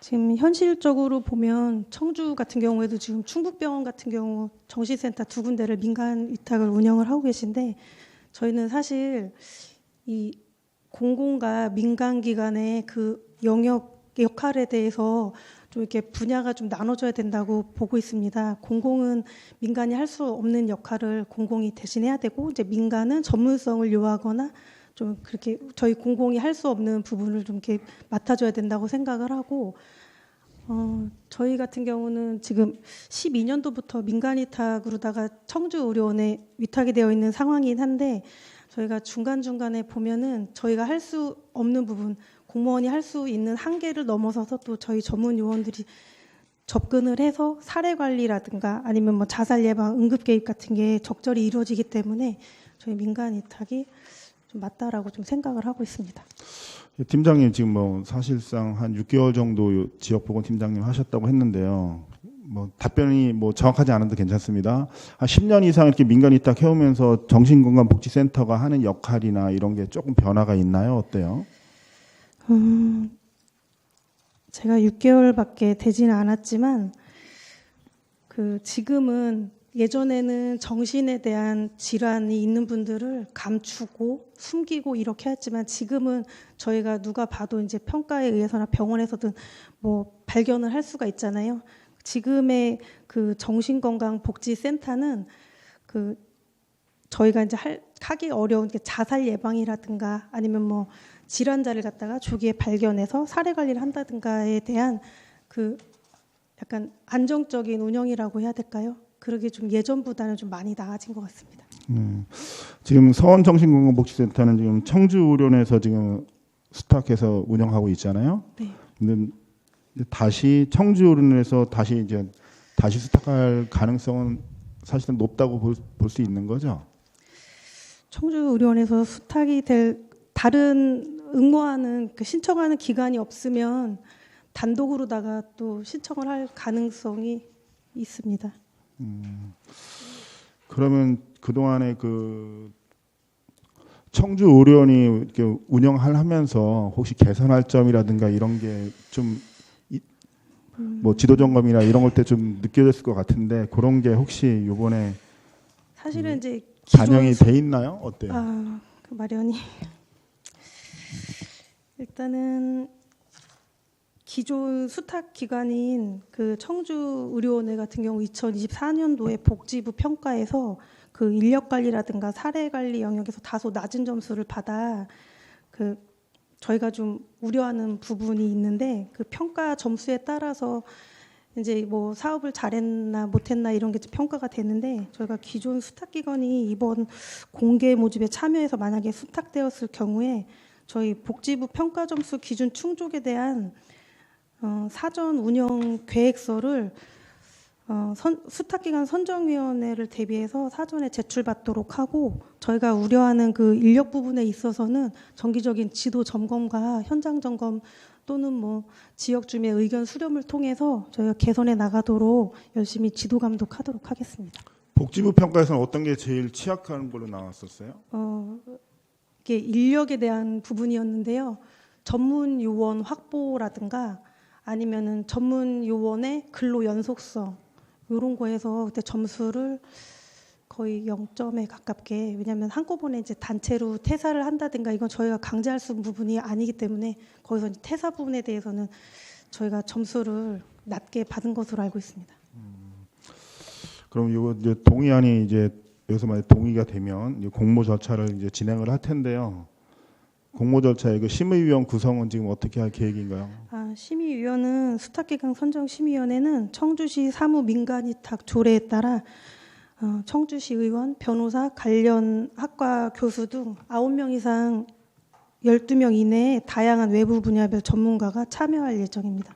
지금 현실적으로 보면 청주 같은 경우에도 지금 충북병원 같은 경우 정신센터 2군데를 민간 위탁을 운영을 하고 계신데 저희는 사실 이 공공과 민간 기관의 그 영역 역할에 대해서 좀 이렇게 분야가 좀 나눠져야 된다고 보고 있습니다. 공공은 민간이 할 수 없는 역할을 공공이 대신해야 되고 이제 민간은 전문성을 요하거나 좀 그렇게 저희 공공이 할 수 없는 부분을 좀 이렇게 맡아줘야 된다고 생각을 하고 저희 같은 경우는 지금 12년도부터 민간 위탁으로다가 청주의료원에 위탁이 되어 있는 상황이긴 한데 저희가 중간중간에 보면은 저희가 할 수 없는 부분 공무원이 할 수 있는 한계를 넘어서서 또 저희 전문 요원들이 접근을 해서 사례 관리라든가 아니면 뭐 자살 예방, 응급 개입 같은 게 적절히 이루어지기 때문에 저희 민간 위탁이 좀 맞다라고 좀 생각을 하고 있습니다. 팀장님 지금 뭐 사실상 한 6개월 정도 지역보건 팀장님 하셨다고 했는데요. 뭐 답변이 뭐 정확하지 않아도 괜찮습니다. 한 10년 이상 이렇게 민간 위탁 해오면서 정신건강복지센터가 하는 역할이나 이런 게 조금 변화가 있나요? 어때요? 제가 6개월밖에 되지는 않았지만 그 지금은 예전에는 정신에 대한 질환이 있는 분들을 감추고 숨기고 이렇게 했지만 지금은 저희가 누가 봐도 이제 평가에 의해서나 병원에서든 뭐 발견을 할 수가 있잖아요. 지금의 그 정신건강복지센터는 그 저희가 이제 하기 어려운 자살 예방이라든가 아니면 뭐 질환자를 갖다가 조기에 발견해서 사례 관리를 한다든가에 대한 그 약간 안정적인 운영이라고 해야 될까요? 그러게 좀 예전보다는 좀 많이 나아진 것 같습니다. 지금 서원정신건강복지센터는 지금 청주의료원에서 지금 수탁해서 운영하고 있잖아요. 네. 근데 다시 청주의료원에서 다시 수탁할 가능성은 사실은 높다고 볼 수 있는 거죠. 청주의료원에서 수탁이 될 다른 응모하는 신청하는 기관이 없으면 단독으로다가 또 신청을 할 가능성이 있습니다. 그러면 그동안에 그 청주의료원이 이렇게 운영을 하면서 혹시 개선할 점이라든가 이런 게 좀 뭐 지도 점검이나 이런 걸 때 좀 느껴졌을 것 같은데 그런 게 혹시 이번에 사실은 이제 반영이 돼 있나요? 어때요? 그 마련이 일단은 기존 수탁 기관인 그 청주의료원회 같은 경우 2024년도에 복지부 평가에서 그 인력 관리라든가 사례 관리 영역에서 다소 낮은 점수를 받아 그 저희가 좀 우려하는 부분이 있는데 그 평가 점수에 따라서 이제 뭐 사업을 잘했나 못했나 이런 게 평가가 되는데 저희가 기존 수탁 기관이 이번 공개 모집에 참여해서 만약에 수탁되었을 경우에 저희 복지부 평가 점수 기준 충족에 대한 사전 운영 계획서를 수탁기관 선정위원회를 대비해서 사전에 제출받도록 하고, 저희가 우려하는 그 인력 부분에 있어서는 정기적인 지도 점검과 현장 점검 또는 뭐 지역 주민의 의견 수렴을 통해서 저희가 개선해 나가도록 열심히 지도 감독하도록 하겠습니다. 복지부 평가에서는 어떤 게 제일 취약한 걸로 나왔었어요? 이게 인력에 대한 부분이었는데요. 전문 요원 확보라든가 아니면은 전문 요원의 근로 연속성 이런 거에서 그때 점수를 거의 0점에 가깝게, 왜냐하면 한꺼번에 이제 단체로 퇴사를 한다든가 이건 저희가 강제할 수 있는 부분이 아니기 때문에 거기서 이제 퇴사 부분에 대해서는 저희가 점수를 낮게 받은 것으로 알고 있습니다. 그럼 이거 이제 동의안이 이제 여기서 만약 동의가 되면 이제 공모 절차를 이제 진행을 할 텐데요. 공모 절차의 그 심의위원 구성은 지금 어떻게 할 계획인가요? 심의위원은 수탁기강 선정심의위원회는 청주시 사무민간위탁 조례에 따라 청주시 의원, 변호사, 관련 학과 교수 등 9명 이상 12명 이내에 다양한 외부 분야별 전문가가 참여할 예정입니다.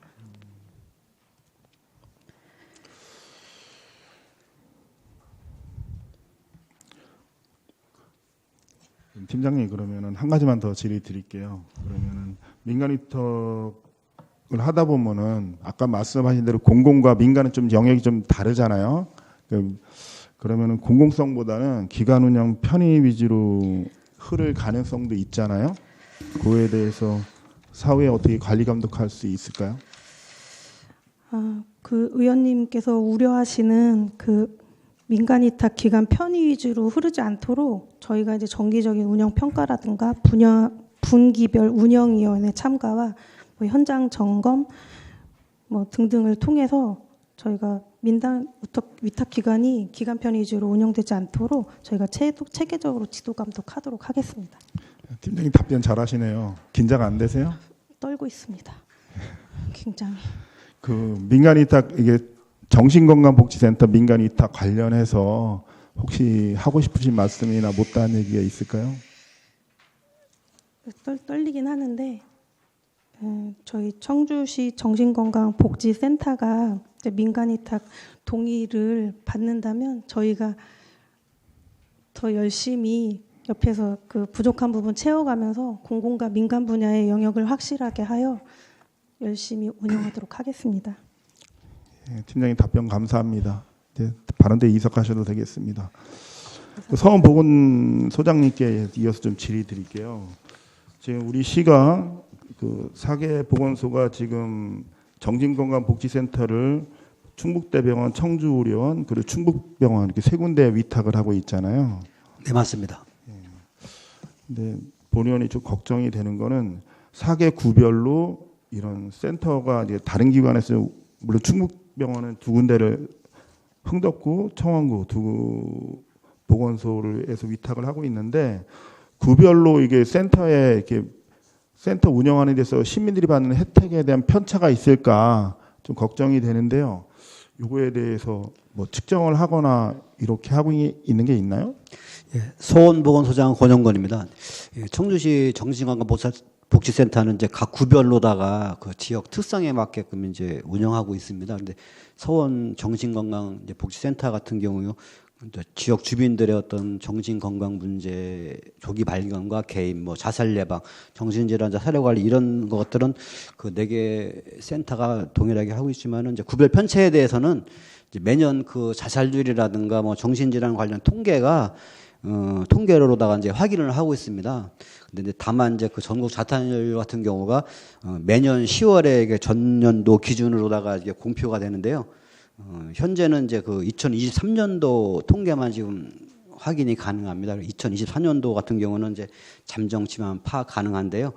팀장님, 그러면은 한 가지만 더 질의 드릴게요. 그러면은 민간위탁을 하다 보면은 아까 말씀하신 대로 공공과 민간은 좀 영역이 좀 다르잖아요. 그러면은 공공성보다는 기관 운영 편의 위주로 흐를 가능성도 있잖아요. 그거에 대해서 사후에 어떻게 관리 감독할 수 있을까요? 그 의원님께서 우려하시는 그 민간위탁 기관 편의 위주로 흐르지 않도록 저희가 이제 정기적인 운영 평가라든가 분기별 운영위원회 참가와 뭐 현장 점검 뭐 등등을 통해서 저희가 민간 위탁 기관이 기관 편의 위주로 운영되지 않도록 저희가 체계적으로 지도 감독하도록 하겠습니다. 팀장님 답변 잘하시네요. 긴장 안 되세요? 떨고 있습니다. 굉장히. 그 민간위탁, 이게 정신건강복지센터 민간위탁 관련해서 혹시 하고 싶으신 말씀이나 못다한 얘기가 있을까요? 떨리긴 하는데 저희 청주시 정신건강복지센터가 이제 민간위탁 동의를 받는다면 저희가 더 열심히 옆에서 그 부족한 부분 채워가면서 공공과 민간 분야의 영역을 확실하게 하여 열심히 운영하도록 하겠습니다. 팀장님 답변 감사합니다. 이제 다른 데 이석하셔도 되겠습니다. 서원보건소장님께 이어서 좀 질의 드릴게요. 지금 우리 시가 그 4개 보건소가 지금 정신건강복지센터를 충북대병원, 청주의료원, 그리고 충북병원 이렇게 세 군데 위탁을 하고 있잖아요. 네, 맞습니다. 근데 본의원이 좀 걱정이 되는 거는 4개 구별로 이런 센터가 이제 다른 기관에서, 물론 충북병원은 2군데를 흥덕구, 청원구 두 보건소에서 위탁을 하고 있는데 구별로 이게 센터에 이렇게 센터 운영하는 데서 시민들이 받는 혜택에 대한 편차가 있을까 좀 걱정이 되는데요. 이거에 대해서 뭐 측정을 하거나 이렇게 하고 있는 게 있나요? 예, 서원보건소장 권영건입니다. 예, 청주시 정신건강복지센터는 이제 각 구별로다가 그 지역 특성에 맞게끔 이제 운영하고 있습니다. 그런데 서원 정신건강복지센터 같은 경우요, 지역 주민들의 어떤 정신건강 문제 조기 발견과 개입, 뭐 자살 예방, 정신질환자 사례 관리 이런 것들은 그 4개 센터가 동일하게 하고 있지만은 이제 구별 편차에 대해서는 이제 매년 그 자살률이라든가 뭐 정신질환 관련 통계가 통계로다가 이제 확인을 하고 있습니다. 근데 이제 다만 이제 그 전국 자살률 같은 경우가 매년 10월에 이게 전년도 기준으로다가 이게 공표가 되는데요. 현재는 이제 그 2023년도 통계만 지금 확인이 가능합니다. 2024년도 같은 경우는 이제 잠정치만 파악 가능한데요.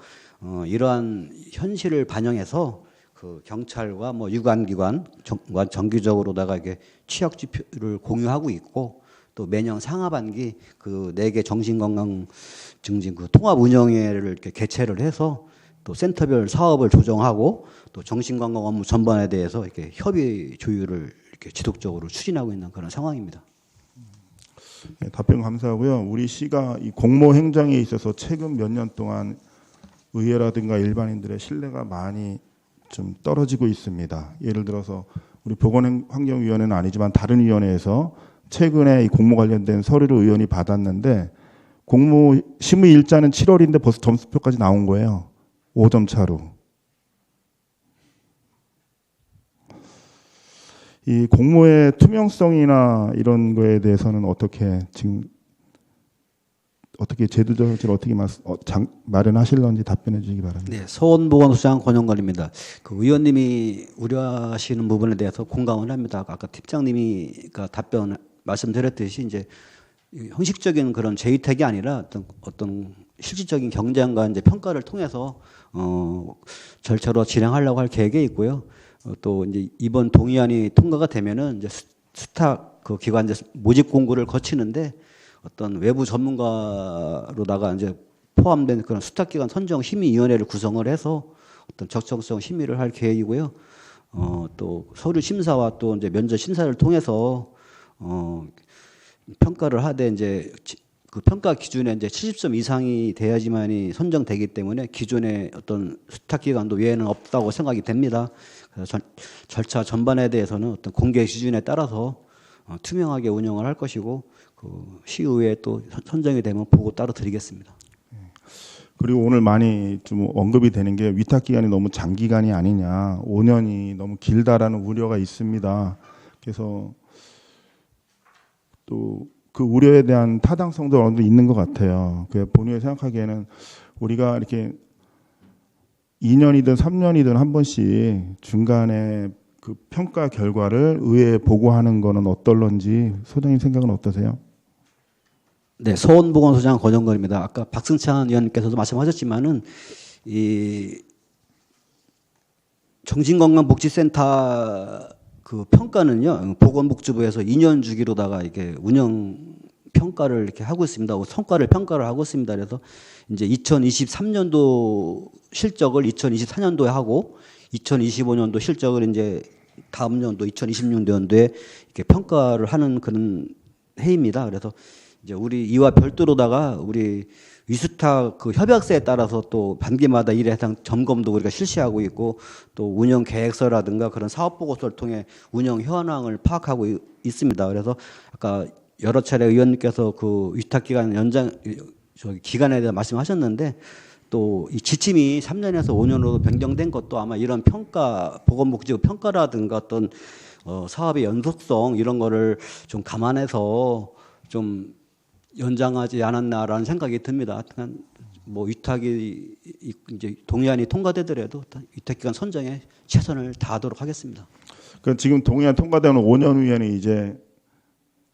이러한 현실을 반영해서 그 경찰과 뭐 유관기관과 정기적으로다가 이게 취약 지표를 공유하고 있고, 또 매년 상하반기 그 4개 정신건강증진 그 통합 운영회를 이렇게 개최를 해서 또 센터별 사업을 조정하고 또 정신건강 업무 전반에 대해서 이렇게 협의 조율을 이렇게 지속적으로 추진하고 있는 그런 상황입니다. 네, 답변 감사하고요. 우리 시가 이 공모 행정에 있어서 최근 몇 년 동안 의회라든가 일반인들의 신뢰가 많이 좀 떨어지고 있습니다. 예를 들어서 우리 보건환경위원회는 아니지만 다른 위원회에서 최근에 이 공모 관련된 서류를 의원이 받았는데 공모 심의 일자는 7월인데 벌써 점수표까지 나온 거예요. 5점 차로. 이 공모의 투명성이나 이런 거에 대해서는 어떻게 지금 어떻게 제도적으로 어떻게 마련하실런지 답변해 주시기 바랍니다. 네, 서원보건소장 권영건입니다. 그 의원님이 우려하시는 부분에 대해서 공감을 합니다. 아까 팀장님이 답변 말씀드렸듯이 이제 형식적인 그런 재위택이 아니라 어떤 실질적인 경쟁과 이제 평가를 통해서 절차로 진행하려고 할 계획에 있고요. 또 이제 이번 동의안이 통과가 되면은 이제 수탁 그 기관 이제 모집 공고를 거치는데 어떤 외부 전문가로다가 이제 포함된 그런 수탁기관 선정 심의위원회를 구성을 해서 어떤 적정성 심의를 할 계획이고요. 또 서류 심사와 또 이제 면접 심사를 통해서 평가를 하되 이제 그 평가 기준에 이제 70점 이상이 돼야지만이 선정되기 때문에 기존의 어떤 수탁기관도 외에는 없다고 생각이 됩니다. 그래서 절차 전반에 대해서는 어떤 공개 기준에 따라서 투명하게 운영을 할 것이고 그 시의회에 또 선정이 되면 보고 따로 드리겠습니다. 그리고 오늘 많이 좀 언급이 되는 게 위탁 기간이 너무 장기간이 아니냐, 5년이 너무 길다라는 우려가 있습니다. 그래서 또 그 우려에 대한 타당성도 어느 정도 있는 것 같아요. 그 본의에 생각하기에는 우리가 이렇게 2년이든 3년이든 한 번씩 중간에 그 평가 결과를 의회에 보고하는 거는 어떨런지 소장님 생각은 어떠세요? 네, 서원보건소장 권영건입니다. 아까 박승찬 의원님께서도 말씀하셨지만은 이 정신건강복지센터 그 평가는요, 보건복지부에서 2년 주기로다가 이렇게 운영 평가를 이렇게 하고 있습니다. 성과를 평가를 하고 있습니다. 그래서 이제 2023년도 실적을 2024년도에 하고 2025년도 실적을 이제 다음 연도 2026년도에 이렇게 평가를 하는 그런 해입니다. 그래서 이제 우리 이와 별도로다가 우리 위수탁 그 협약서에 따라서 또 반기마다 일에 해당 점검도 우리가 실시하고 있고 또 운영 계획서라든가 그런 사업 보고서를 통해 운영 현황을 파악하고 있습니다. 그래서 아까 여러 차례 의원님께서 그 위탁 기간 연장 기간에 대해 말씀하셨는데 또 이 지침이 3년에서 5년으로 변경된 것도 아마 이런 평가 보건복지부 평가라든가 어떤 사업의 연속성 이런 거를 좀 감안해서 좀 연장하지 않았나라는 생각이 듭니다. 뭐 위탁이 이제 동의안이 통과되더라도 위탁 기간 선정에 최선을 다하도록 하겠습니다. 그 지금 동의안 통과되는 5년 후에는 이제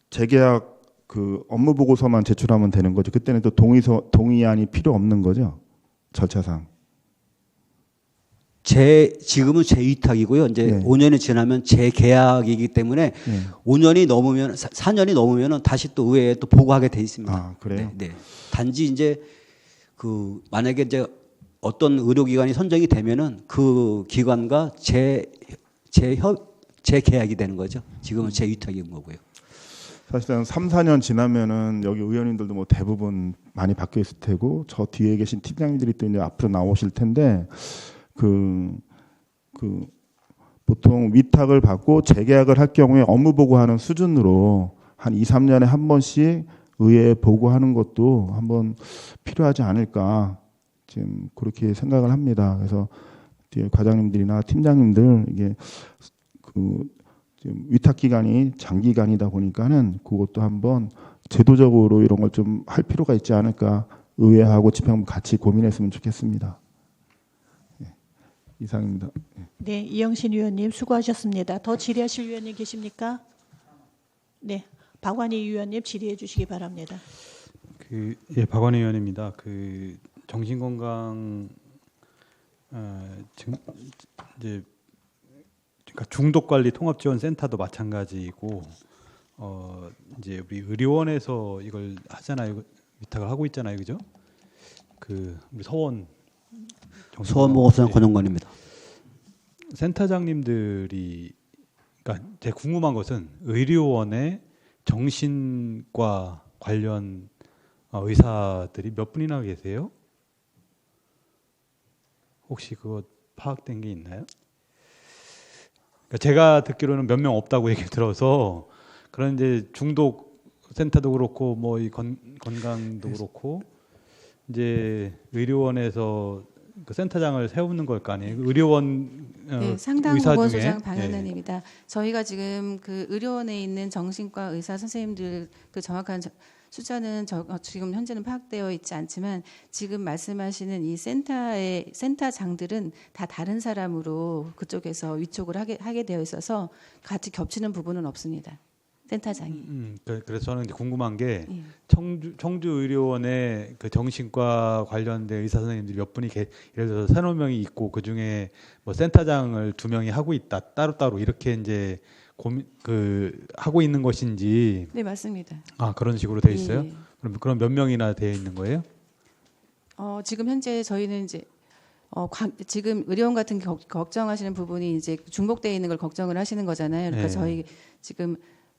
재계약 그 업무 보고서만 제출하면 되는 거죠. 그때는 또 동의안이 필요 없는 거죠. 절차상. 지금은 재위탁이고요. 이제 네. 5년이 지나면 재계약이기 때문에 네. 5년이 넘으면 4년이 넘으면은 다시 또 의회에 또 보고하게 돼 있습니다. 아, 그래요? 네, 네. 단지 이제 그 만약에 이제 어떤 의료기관이 선정이 되면은 그 기관과 재계약이 되는 거죠. 지금은 재위탁인 거고요. 사실은 3, 4년 지나면은 여기 의원님들도 뭐 대부분 많이 바뀌어 있을 테고 저 뒤에 계신 팀장님들이 또 이제 앞으로 나오실 텐데 그 보통 위탁을 받고 재계약을 할 경우에 업무 보고하는 수준으로 한 2, 3년에 한 번씩 의회에 보고하는 것도 한번 필요하지 않을까 지금 그렇게 생각을 합니다. 그래서 뒤에 과장님들이나 팀장님들 이게 그 지금 위탁 기간이 장기간이다 보니까는 그것도 한번 제도적으로 이런 걸 좀 할 필요가 있지 않을까 의회하고 집행부 같이 고민했으면 좋겠습니다. 네, 이상입니다. 네, 이영신 의원님 수고하셨습니다. 더 질의하실 위원님 계십니까? 네, 박완희 의원님 질의해 주시기 바랍니다. 예, 박완희 의원입니다. 정신건강 이제 그러니까 중독관리통합지원센터도 마찬가지고 이제 우리 의료원에서 이걸 하잖아요. 위탁을 하고 있잖아요, 그죠? 우리 서원보건소장 권영관입니다. 센터장님들이 그러니까 제가 궁금한 것은 의료원의 정신과 관련 의사들이 몇 분이나 계세요? 혹시 그거 파악된 게 있나요? 그러니까 제가 듣기로는 몇 명 없다고 얘기 들어서 그런 이제 중독 센터도 그렇고 뭐 이 건강도 그렇고 이제 의료원에서 그 센터장을 세우는 걸 거 아니에요? 의료원 네, 상당 의사 보건소장 중에 방현아입니다. 저희가 지금 그 의료원에 있는 정신과 의사 선생님들 그 정확한 숫자는 지금 현재는 파악되어 있지 않지만 지금 말씀하시는 이 센터의 센터장들은 다 다른 사람으로 그쪽에서 위촉을 하게 되어 있어서 같이 겹치는 부분은 없습니다. 센터장이. 그래서 저는 이제 궁금한 게 예. 청주 의료원에 그 정신과 관련된 의사 선생님들이 몇 분이 예를 들어서 3-4명이 있고 그 중에 뭐 센터장을 2명이 하고 있다 따로따로 이렇게 이제 하고 있는 것인지. 네, 맞습니다. 아, 그런 식으로 돼 있어요? 예. 그럼 몇 명이나 되어 있는 거예요? 지금 현재 저희는 이제 지금 의료원 같은 걱정하시는 부분이 이제 중복되어 있는 걸 걱정을 하시는 거잖아요. 그러니까 네. 저희 지금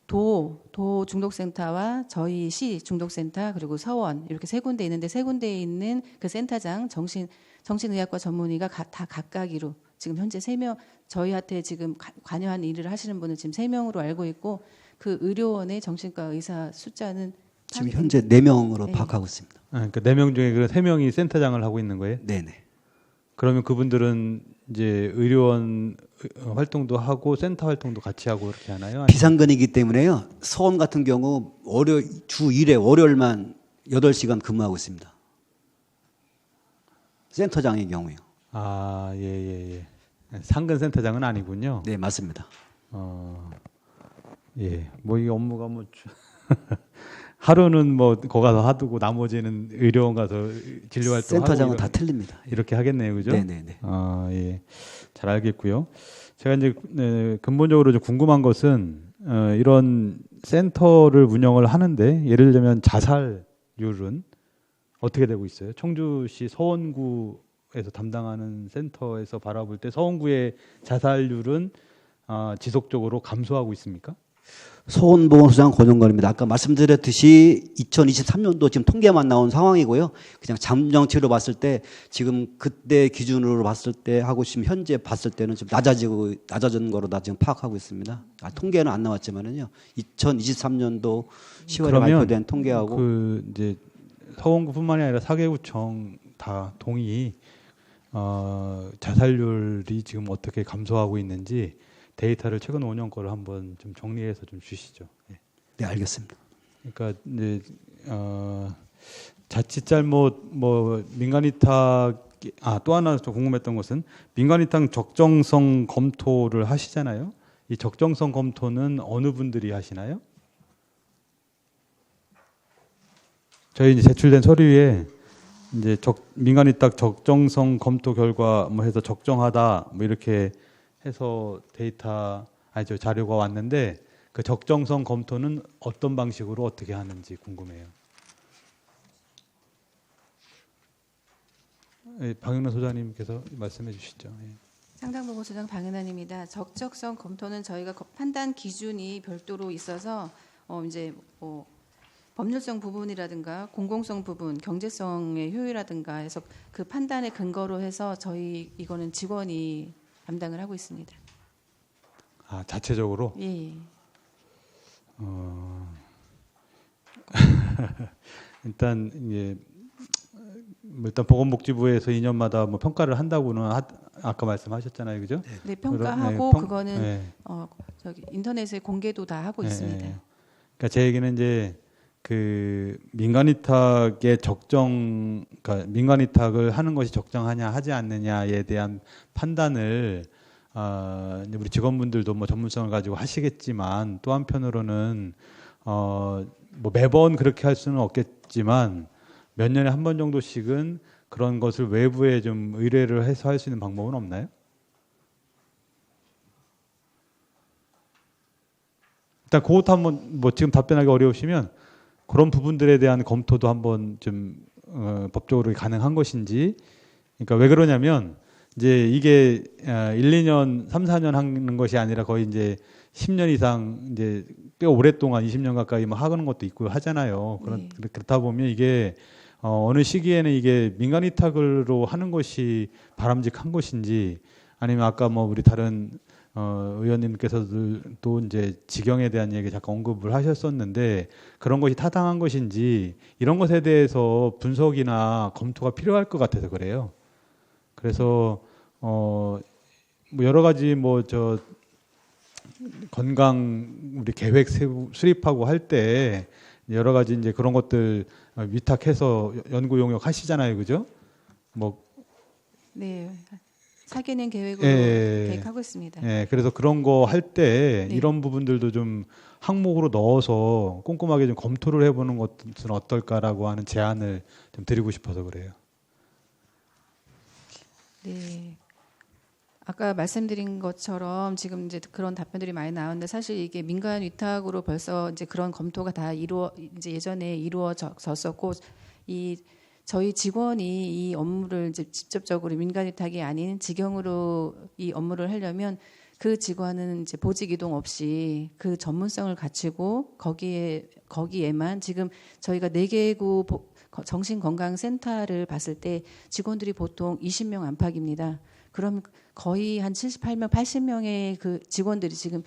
도 중독센터와 저희 시 중독센터 그리고 서원 이렇게 세 군데 있는데 세 군데에 있는 그 센터장 정신의학과 전문의가 다 각각으로 지금 현재 3명 저희한테 지금 관여한 일을 하시는 분은 지금 3명으로 알고 있고 그 의료원의 정신과 의사 숫자는 지금 현재 4명으로 네. 파악하고 있습니다. 그러니까 4명 중에 그 3명이 센터장을 하고 있는 거예요? 네네. 그러면 그분들은 이제 의료원 활동도 하고 센터 활동도 같이 하고 그렇게 하나요? 아니면 비상근이기 때문에요. 서원 같은 경우 주 1회 월요일만 8시간 근무하고 있습니다. 센터장의 경우요. 아, 예. 상근 센터장은 아니군요. 네, 맞습니다. 예. 뭐 이 업무가 뭐 하루는 뭐 거 가서 하두고 나머지는 의료원 가서 진료 활동 센터장은 다 틀립니다. 이렇게 하겠네요. 그죠? 네네네. 아, 예. 잘 알겠고요. 제가 이제 근본적으로 좀 궁금한 것은 이런 센터를 운영을 하는데 예를 들면 자살률은 어떻게 되고 있어요? 청주시 서원구에서 담당하는 센터에서 바라볼 때 서원구의 자살률은 지속적으로 감소하고 있습니까? 서원보건소장 권영건입니다. 아까 말씀드렸듯이 2023년도 지금 통계만 나온 상황이고요. 그냥 잠정치로 봤을 때 지금 그때 기준으로 봤을 때 하고 지금 현재 봤을 때는 좀 낮아진 거로 다 지금 파악하고 있습니다. 통계는 안 나왔지만은요. 2023년도 10월에 발표된 통계하고 그 이제 서원구뿐만이 아니라 4개구청 다 동의 자살률이 지금 어떻게 감소하고 있는지 데이터를 최근 5년 거를 한번 좀 정리해서 좀 주시죠. 예. 네, 알겠습니다. 그러니까 이제 자칫 잘못 뭐 민간위탁 또 하나 좀 궁금했던 것은 민간위탁 적정성 검토를 하시잖아요. 이 적정성 검토는 어느 분들이 하시나요? 저희 이제 제출된 서류에 이제 민간위탁 적정성 검토 결과 뭐 해서 적정하다 뭐 이렇게 해서 자료가 왔는데 그 적정성 검토는 어떤 방식으로 어떻게 하는지 궁금해요. 예, 방윤아 소장님께서 말씀해 주시죠. 예. 상담보건소장 방은환입니다. 적정성 검토는 저희가 판단 기준이 별도로 있어서 이제 뭐 법률성 부분이라든가 공공성 부분, 경제성의 효율이라든가 해서 그 판단의 근거로 해서 저희 이거는 직원이 담당을 하고 있습니다. 자체적으로? 예. 일단 일단 보건복지부에서 2년마다 뭐 평가를 한다고는 아까 말씀하셨잖아요, 그죠? 네, 평가하고 그거는 저기 인터넷에 공개도 다 하고 있습니다. 그러니까 제 얘기는 이제 그 민간위탁의 그러니까 민간위탁을 하는 것이 적정하냐 하지 않느냐에 대한 판단을 이제 우리 직원분들도 뭐 전문성을 가지고 하시겠지만 또 한편으로는 뭐 매번 그렇게 할 수는 없겠지만 몇 년에 한 번 정도씩은 그런 것을 외부에 좀 의뢰를 해서 할 수 있는 방법은 없나요? 일단 그것도 한번 뭐 지금 답변하기 어려우시면 그런 부분들에 대한 검토도 한번 좀 법적으로 가능한 것인지. 그러니까 왜 그러냐면 이제 이게 1-2년, 3-4년 하는 것이 아니라 거의 이제 10년 이상 이제 꽤 오랫동안 20년 가까이 뭐 하는 것도 있고 하잖아요. 그렇다 보면 이게 어느 시기에는 이게 민간 위탁으로 하는 것이 바람직한 것인지 아니면 아까 뭐 우리 다른 의원님께서도 이제 직영에 대한 얘기 잠깐 언급을 하셨었는데 그런 것이 타당한 것인지 이런 것에 대해서 분석이나 검토가 필요할 것 같아서 그래요. 그래서 뭐 여러 가지 뭐 저 건강 우리 계획 수립하고 할 때 여러 가지 이제 그런 것들 위탁해서 연구 용역 하시잖아요, 그죠? 뭐 네. 사귀는 계획으로 예, 계획하고 있습니다. 예, 그래서 그런 거 할 때 네. 이런 부분들도 좀 항목으로 넣어서 꼼꼼하게 좀 검토를 해보는 것은 어떨까라고 하는 제안을 좀 드리고 싶어서 그래요. 네. 아까 말씀드린 것처럼 지금 이제 그런 답변들이 많이 나오는데 사실 이게 민간 위탁으로 벌써 이제 그런 검토가 다 이제 예전에 이루어졌었고 저희 직원이 이 업무를 이제 직접적으로 민간 위탁이 아닌 직영으로 이 업무를 하려면 그 직원은 이제 보직 이동 없이 그 전문성을 갖추고 거기에만 지금 저희가 4개구 정신건강센터를 봤을 때 직원들이 보통 20명 안팎입니다. 그럼 거의 한 78명, 80명의 그 직원들이 지금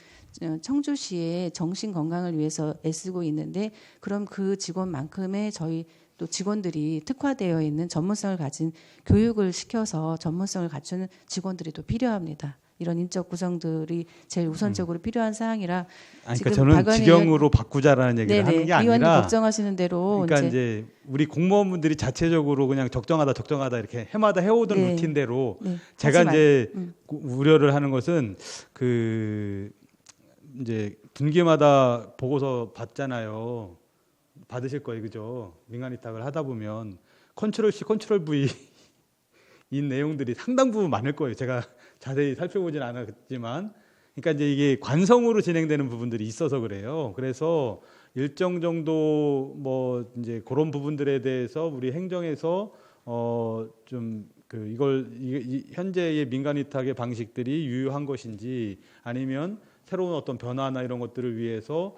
청주시의 정신 건강을 위해서 애쓰고 있는데 그럼 그 직원만큼의 저희 또 직원들이 특화되어 있는 전문성을 가진 교육을 시켜서 전문성을 갖추는 직원들이 또 필요합니다. 이런 인적 구성들이 제일 우선적으로 필요한 사항이라 아니, 그러니까 저는 직영으로 바꾸자라는 얘기를 하는 게 의원님 아니라 걱정하시는 대로 그러니까 이제 우리 공무원분들이 자체적으로 그냥 적정하다 이렇게 해마다 해오던 네. 루틴대로 네. 제가 하지만, 이제 우려를 하는 것은 그 이제 분기마다 보고서 받잖아요. 받으실 거예요, 그죠? 민간 위탁을 하다 보면 컨트롤 C, 컨트롤 V 인 내용들이 상당 부분 많을 거예요. 제가 자세히 살펴보진 않았지만, 그러니까 이제 이게 관성으로 진행되는 부분들이 있어서 그래요. 그래서 일정 정도 뭐 이제 그런 부분들에 대해서 우리 행정에서 좀 그 현재의 민간 위탁의 방식들이 유효한 것인지 아니면 새로운 어떤 변화나 이런 것들을 위해서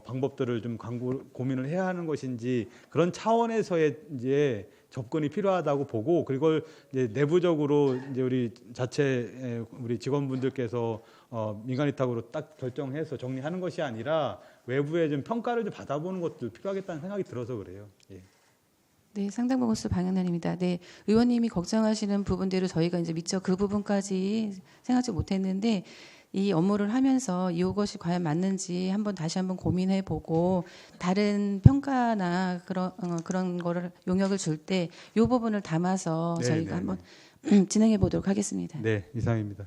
방법들을 좀 고민을 해야 하는 것인지 그런 차원에서의 이제 접근이 필요하다고 보고 그걸 이제 내부적으로 이제 우리 자체 우리 직원분들께서 민간 위탁으로 딱 결정해서 정리하는 것이 아니라 외부의 좀 평가를 좀 받아보는 것도 필요하겠다는 생각이 들어서 그래요. 예. 네, 상당 부분수 방향론입니다. 네, 의원님이 걱정하시는 부분대로 저희가 이제 미처 그 부분까지 생각지 못했는데 이 업무를 하면서 이것이 과연 맞는지 다시 한번 고민해 보고 다른 평가나 그런 거를 용역을 줄 때 이 부분을 담아서 네, 저희가 네, 한번 진행해 보도록 하겠습니다. 네, 이상입니다.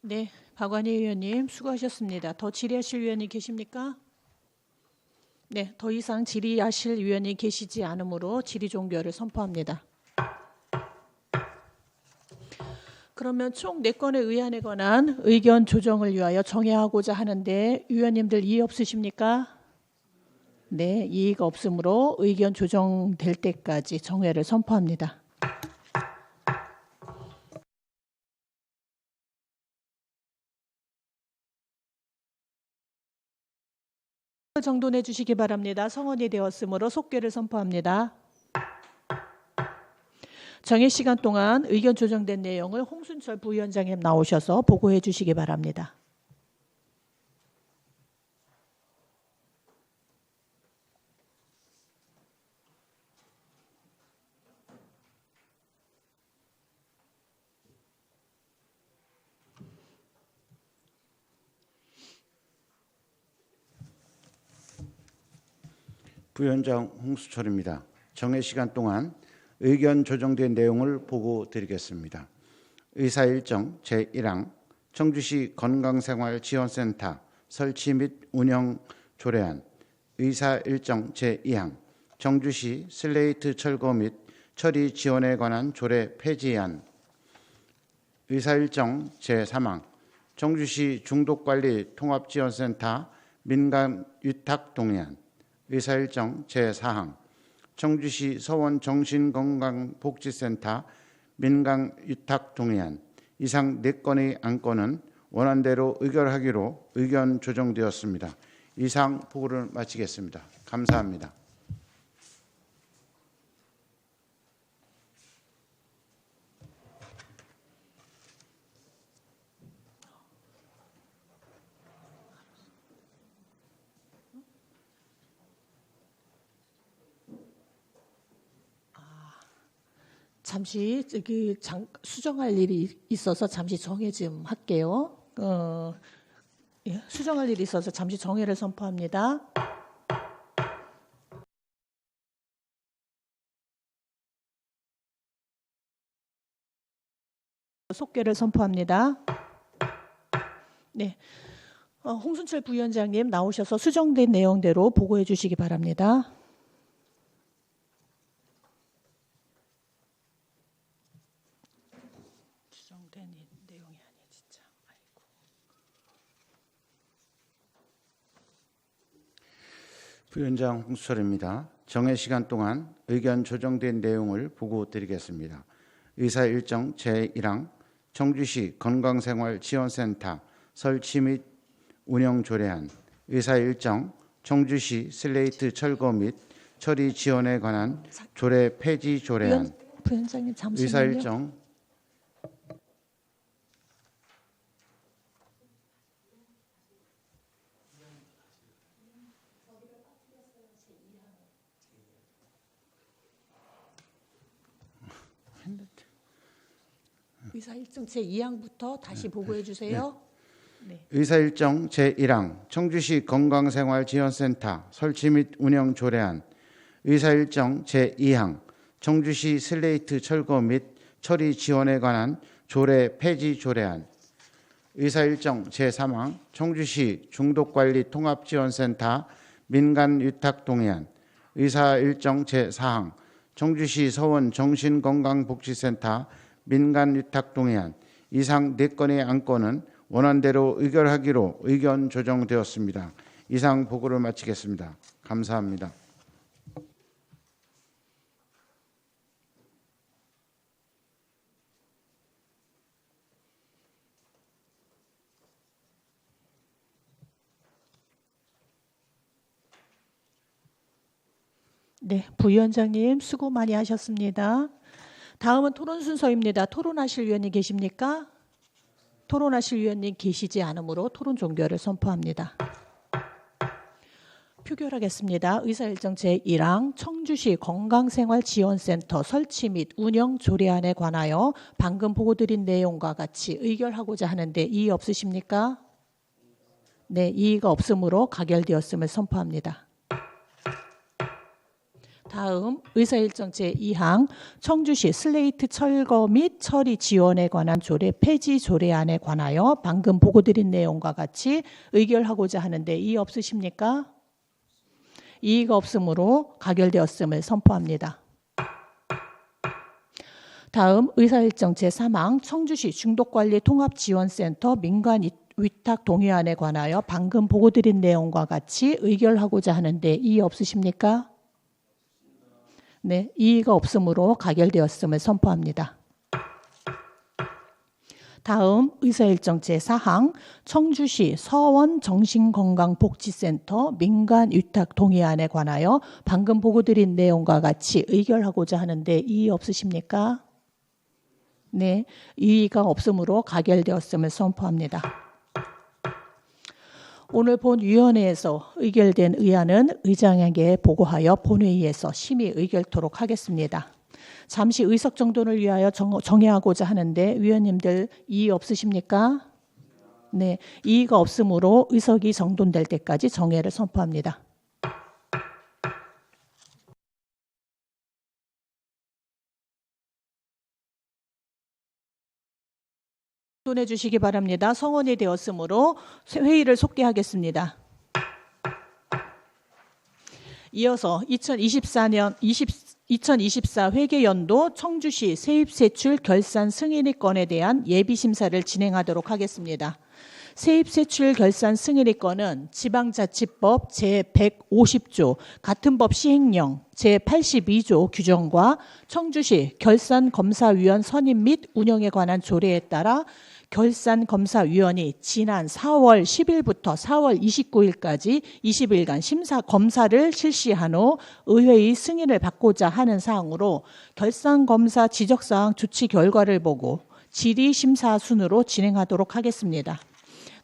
네, 박완희 의원님 수고하셨습니다. 더 질의하실 위원이 계십니까? 네, 더 이상 질의하실 위원이 계시지 않으므로 질의 종결을 선포합니다. 그러면 총 4건의 의안에 관한 의견 조정을 위하여 정해하고자 하는데 위원님들 이의 없으십니까? 네, 이의가 없으므로 의견 조정될 때까지 정회를 선포합니다. 정돈해 주시기 바랍니다. 성원이 되었으므로 속결을 선포합니다. 정해 시간 동안 의견 조정된 내용을 홍순철 부위원장님 나오셔서 보고해 주시기 바랍니다. 부위원장 홍수철입니다. 정해 시간 동안 의견 조정된 내용을 보고 드리겠습니다. 의사 일정 제1항 청주시 건강생활지원센터 설치 및 운영 조례안, 의사 일정 제2항 청주시 슬레이트 철거 및 처리 지원에 관한 조례 폐지안, 의사 일정 제3항 청주시 중독관리 통합지원센터 민간 위탁 동의안, 의사 일정 제4항 청주시 서원정신건강복지센터 민간 위탁 동의안, 이상 4건의 안건은 원안대로 의결하기로 의견 조정되었습니다. 이상 보고를 마치겠습니다. 감사합니다. 잠시 수정할 일이 있어서 잠시 정해 좀 할게요. 수정할 일이 있어서 잠시 정해를 선포합니다. 속개를 선포합니다. 네, 홍순철 부위원장님 나오셔서 수정된 내용대로 보고해 주시기 바랍니다. 수정된 내용이 아니야 진짜. 아이고. 부위원장 홍수철입니다. 정해 시간 동안 의견 조정된 내용을 보고 드리겠습니다. 의사 일정 제1항 청주시 건강생활지원센터 설치 및 운영 조례안, 의사 일정 청주시 슬레이트 철거 및 처리 지원에 관한 조례 폐지 조례안, 부위원장님 잠시만요. 의사 일정 의사 일정 제2항부터 다시 보고해 주세요. 네. 의사 일정 제1항 청주시 건강생활지원센터 설치 및 운영 조례안, 의사 일정 제2항 청주시 슬레이트 철거 및 처리 지원에 관한 조례 폐지 조례안, 의사 일정 제3항 청주시 중독관리 통합지원센터 민간 위탁 동의안, 의사 일정 제4항 청주시 서원 정신건강복지센터 민간 위탁 동의안, 이상 4건의 안건은 원안대로 의결하기로 의견 조정되었습니다. 이상 보고를 마치겠습니다. 감사합니다. 네, 부위원장님 수고 많이 하셨습니다. 다음은 토론 순서입니다. 토론하실 위원님 계십니까? 토론하실 위원님 계시지 않으므로 토론 종결을 선포합니다. 표결하겠습니다. 의사일정 제1항 청주시 건강생활지원센터 설치 및 운영 조례안에 관하여 방금 보고드린 내용과 같이 의결하고자 하는데 이의 없으십니까? 네, 이의가 없으므로 가결되었음을 선포합니다. 다음 의사일정 제2항 청주시 슬레이트 철거 및 처리 지원에 관한 조례 폐지 조례안에 관하여 방금 보고드린 내용과 같이 의결하고자 하는데 이의 없으십니까? 이의가 없으므로 가결되었음을 선포합니다. 다음 의사일정 제3항 청주시 중독관리 통합지원센터 민간 위탁 동의안에 관하여 방금 보고드린 내용과 같이 의결하고자 하는데 이의 없으십니까? 네, 이의가 없으므로 가결되었음을 선포합니다. 다음 의사일정 제4항 청주시 서원 정신건강복지센터 민간 위탁 동의안에 관하여 방금 보고드린 내용과 같이 의결하고자 하는데 이의 없으십니까? 네, 이의가 없으므로 가결되었음을 선포합니다. 오늘 본위원회에서 의결된 의안은 의장에게 보고하여 본회의에서 심의 의결토록 하겠습니다. 잠시 의석 정돈을 위하여 정회하고자 하는데 위원님들 이의 없으십니까? 네, 이의가 없으므로 의석이 정돈될 때까지 정회를 선포합니다. 정돈해 주시기 바랍니다. 성원이 되었으므로 회의를 속개하겠습니다. 이어서 2024 회계연도 청주시 세입세출 결산 승인의 건에 대한 예비심사를 진행하도록 하겠습니다. 세입세출 결산 승인의 건은 지방자치법 제150조 같은 법 시행령 제82조 규정과 청주시 결산검사위원 선임 및 운영에 관한 조례에 따라 결산검사위원이 지난 4월 10일부터 4월 29일까지 20일간 검사를 실시한 후 의회의 승인을 받고자 하는 사항으로 결산검사 지적사항 조치 결과를 보고 질의심사 순으로 진행하도록 하겠습니다.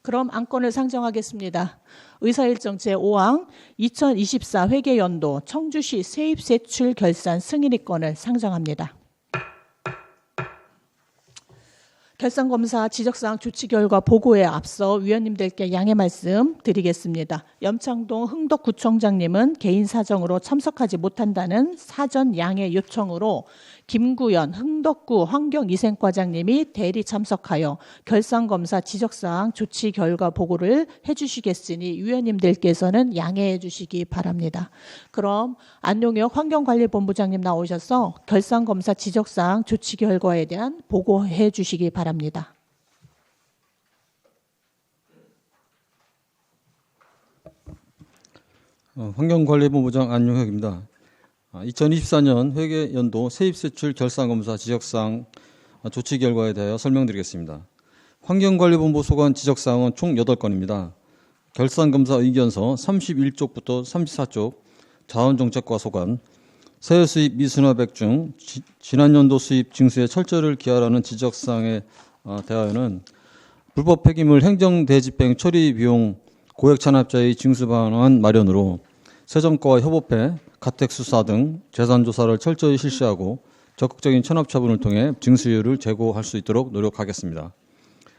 그럼 안건을 상정하겠습니다. 의사일정 제5항 2024 회계연도 청주시 세입세출 결산 승인의 건을 상정합니다. 결산검사 지적사항 조치 결과 보고에 앞서 위원님들께 양해 말씀 드리겠습니다. 염창동 흥덕구청장님은 개인 사정으로 참석하지 못한다는 사전 양해 요청으로 김구연 흥덕구 환경위생과장님이 대리 참석하여 결산검사 지적사항 조치 결과 보고를 해주시겠으니 위원님들께서는 양해해 주시기 바랍니다. 그럼 안용혁 환경관리본부장님 나오셔서 결산검사 지적사항 조치 결과에 대한 보고해 주시기 바랍니다. 환경관리본부장 안용혁입니다. 2024년 회계연도 세입세출 결산검사 지적사항 조치 결과에 대하여 설명드리겠습니다. 환경관리본부 소관 지적사항은 총 8건입니다. 결산검사 의견서 31쪽부터 34쪽, 자원정책과 소관, 세외 수입 미수납액 중 지난 연도 수입 징수의 철저를 기하라는 지적사항에 대하여는 불법 폐기물 행정대집행 처리 비용 고액 찬합자의 징수 방안 마련으로 세정과와 협업해 가택수사 등 재산조사를 철저히 실시하고 적극적인 천합처분을 통해 징수율을 제고할 수 있도록 노력하겠습니다.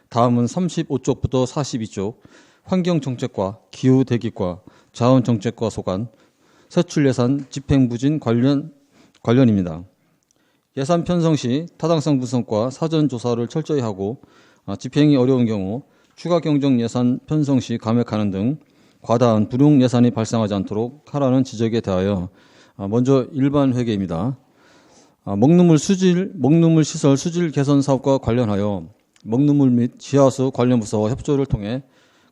다음은 35쪽부터 42쪽 환경정책과 기후대기과 자원정책과 소관, 세출예산 집행부진 관련입니다. 예산 편성 시 타당성 분석과 사전조사를 철저히 하고 집행이 어려운 경우 추가 경정 예산 편성 시 감액하는 등 과다한 불용 예산이 발생하지 않도록 하라는 지적에 대하여 먼저 일반 회계입니다. 먹는물 시설 수질 개선 사업과 관련하여 먹는물 및 지하수 관련 부서와 협조를 통해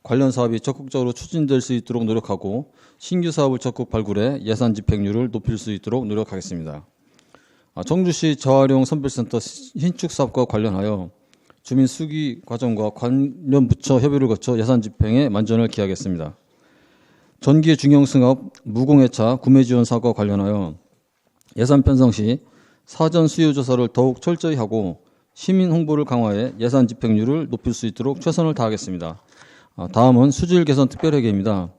관련 사업이 적극적으로 추진될 수 있도록 노력하고 신규 사업을 적극 발굴해 예산 집행률을 높일 수 있도록 노력하겠습니다. 청주시 재활용 선별센터 신축 사업과 관련하여 주민 수기 과정과 관련 부처 협의를 거쳐 예산 집행에 만전을 기하겠습니다. 전기 중형승합 무공해차 구매 지원 사업과 관련하여 예산 편성 시 사전 수요 조사를 더욱 철저히 하고 시민 홍보를 강화해 예산 집행률을 높일 수 있도록 최선을 다하겠습니다. 다음은 수질 개선 특별회계입니다.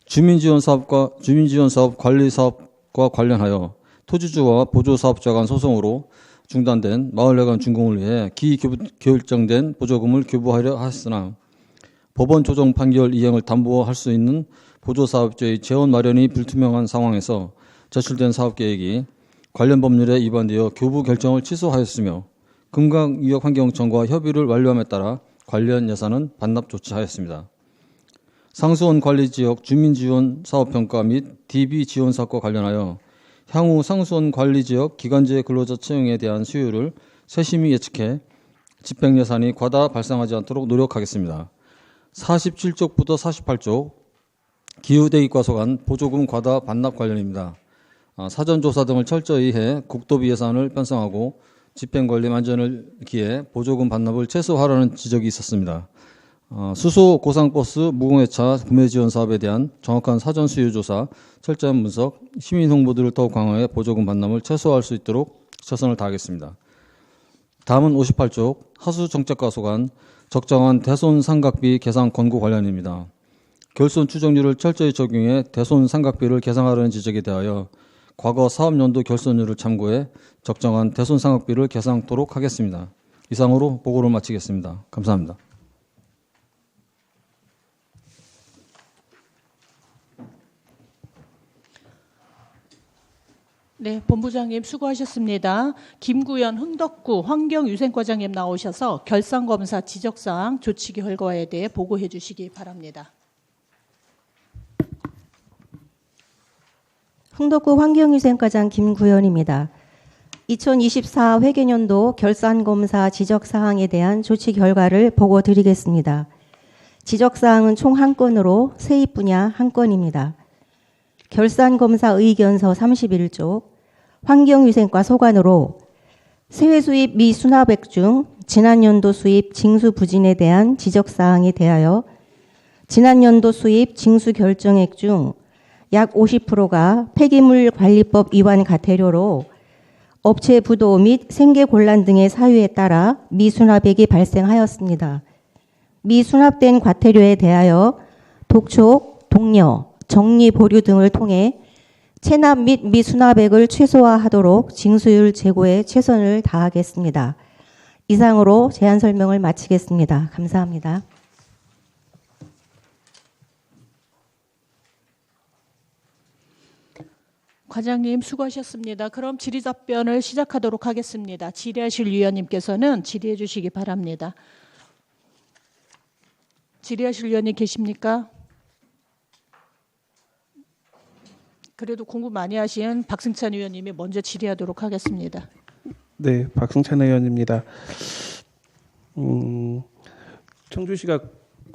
주민지원 사업 관리 사업과 관련하여 토지주와 보조사업자 간 소송으로 중단된 마을회관 준공을 위해 기결정된 보조금을 교부하려 하였으나 법원 조정 판결 이행을 담보할 수 있는 보조사업자의 재원 마련이 불투명한 상황에서 제출된 사업계획이 관련 법률에 위반되어 교부 결정을 취소하였으며 금강위협환경청과 협의를 완료함에 따라 관련 예산은 반납 조치하였습니다. 상수원 관리지역 주민지원 사업평가 및 DB 지원 사업과 관련하여 향후 상수원 관리지역 기간제 근로자 채용에 대한 수요를 세심히 예측해 집행 예산이 과다 발생하지 않도록 노력하겠습니다. 47쪽부터 48쪽 기후대기과 소관 보조금 과다 반납 관련입니다. 사전조사 등을 철저히 해 국도비 예산을 편성하고 집행관리 만전을 기해 보조금 반납을 최소화하라는 지적이 있었습니다. 수소 고상버스 무공해차 구매 지원 사업에 대한 정확한 사전 수요 조사, 철저한 분석, 시민 홍보들을 더욱 강화해 보조금 반납을 최소화할 수 있도록 최선을 다하겠습니다. 다음은 58쪽 하수 정책과 소관 적정한 대손 상각비 계산 권고 관련입니다. 결손 추정률을 철저히 적용해 대손 상각비를 계산하라는 지적에 대하여 과거 사업연도 결손율을 참고해 적정한 대손 상각비를 계산토록 하겠습니다. 이상으로 보고를 마치겠습니다. 감사합니다. 네, 본부장님 수고하셨습니다. 김구연 흥덕구 환경위생과장님 나오셔서 결산검사 지적사항 조치 결과에 대해 보고해 주시기 바랍니다. 흥덕구 환경위생과장 김구연입니다. 2024 회계년도 결산검사 지적사항에 대한 조치 결과를 보고 드리겠습니다. 지적사항은 총 1건으로 세입 분야 1건입니다. 결산검사 의견서 31쪽 환경위생과 소관으로 세외수입 미수납액 중 지난연도 수입 징수 부진에 대한 지적사항에 대하여 지난연도 수입 징수 결정액 중 약 50%가 폐기물 관리법 위반 과태료로 업체 부도 및 생계곤란 등의 사유에 따라 미수납액이 발생하였습니다. 미수납된 과태료에 대하여 독촉, 독려, 정리 보류 등을 통해 체납 및 미수납액을 최소화하도록 징수율 제고에 최선을 다하겠습니다. 이상으로 제안 설명을 마치겠습니다. 감사합니다. 과장님 수고하셨습니다. 그럼 질의답변을 시작하도록 하겠습니다. 질의하실 위원님께서는 질의해 주시기 바랍니다. 질의하실 위원님 계십니까? 그래도 공부 많이 하신 박승찬 의원님이 먼저 질의하도록 하겠습니다. 네, 박승찬 의원입니다. 청주시가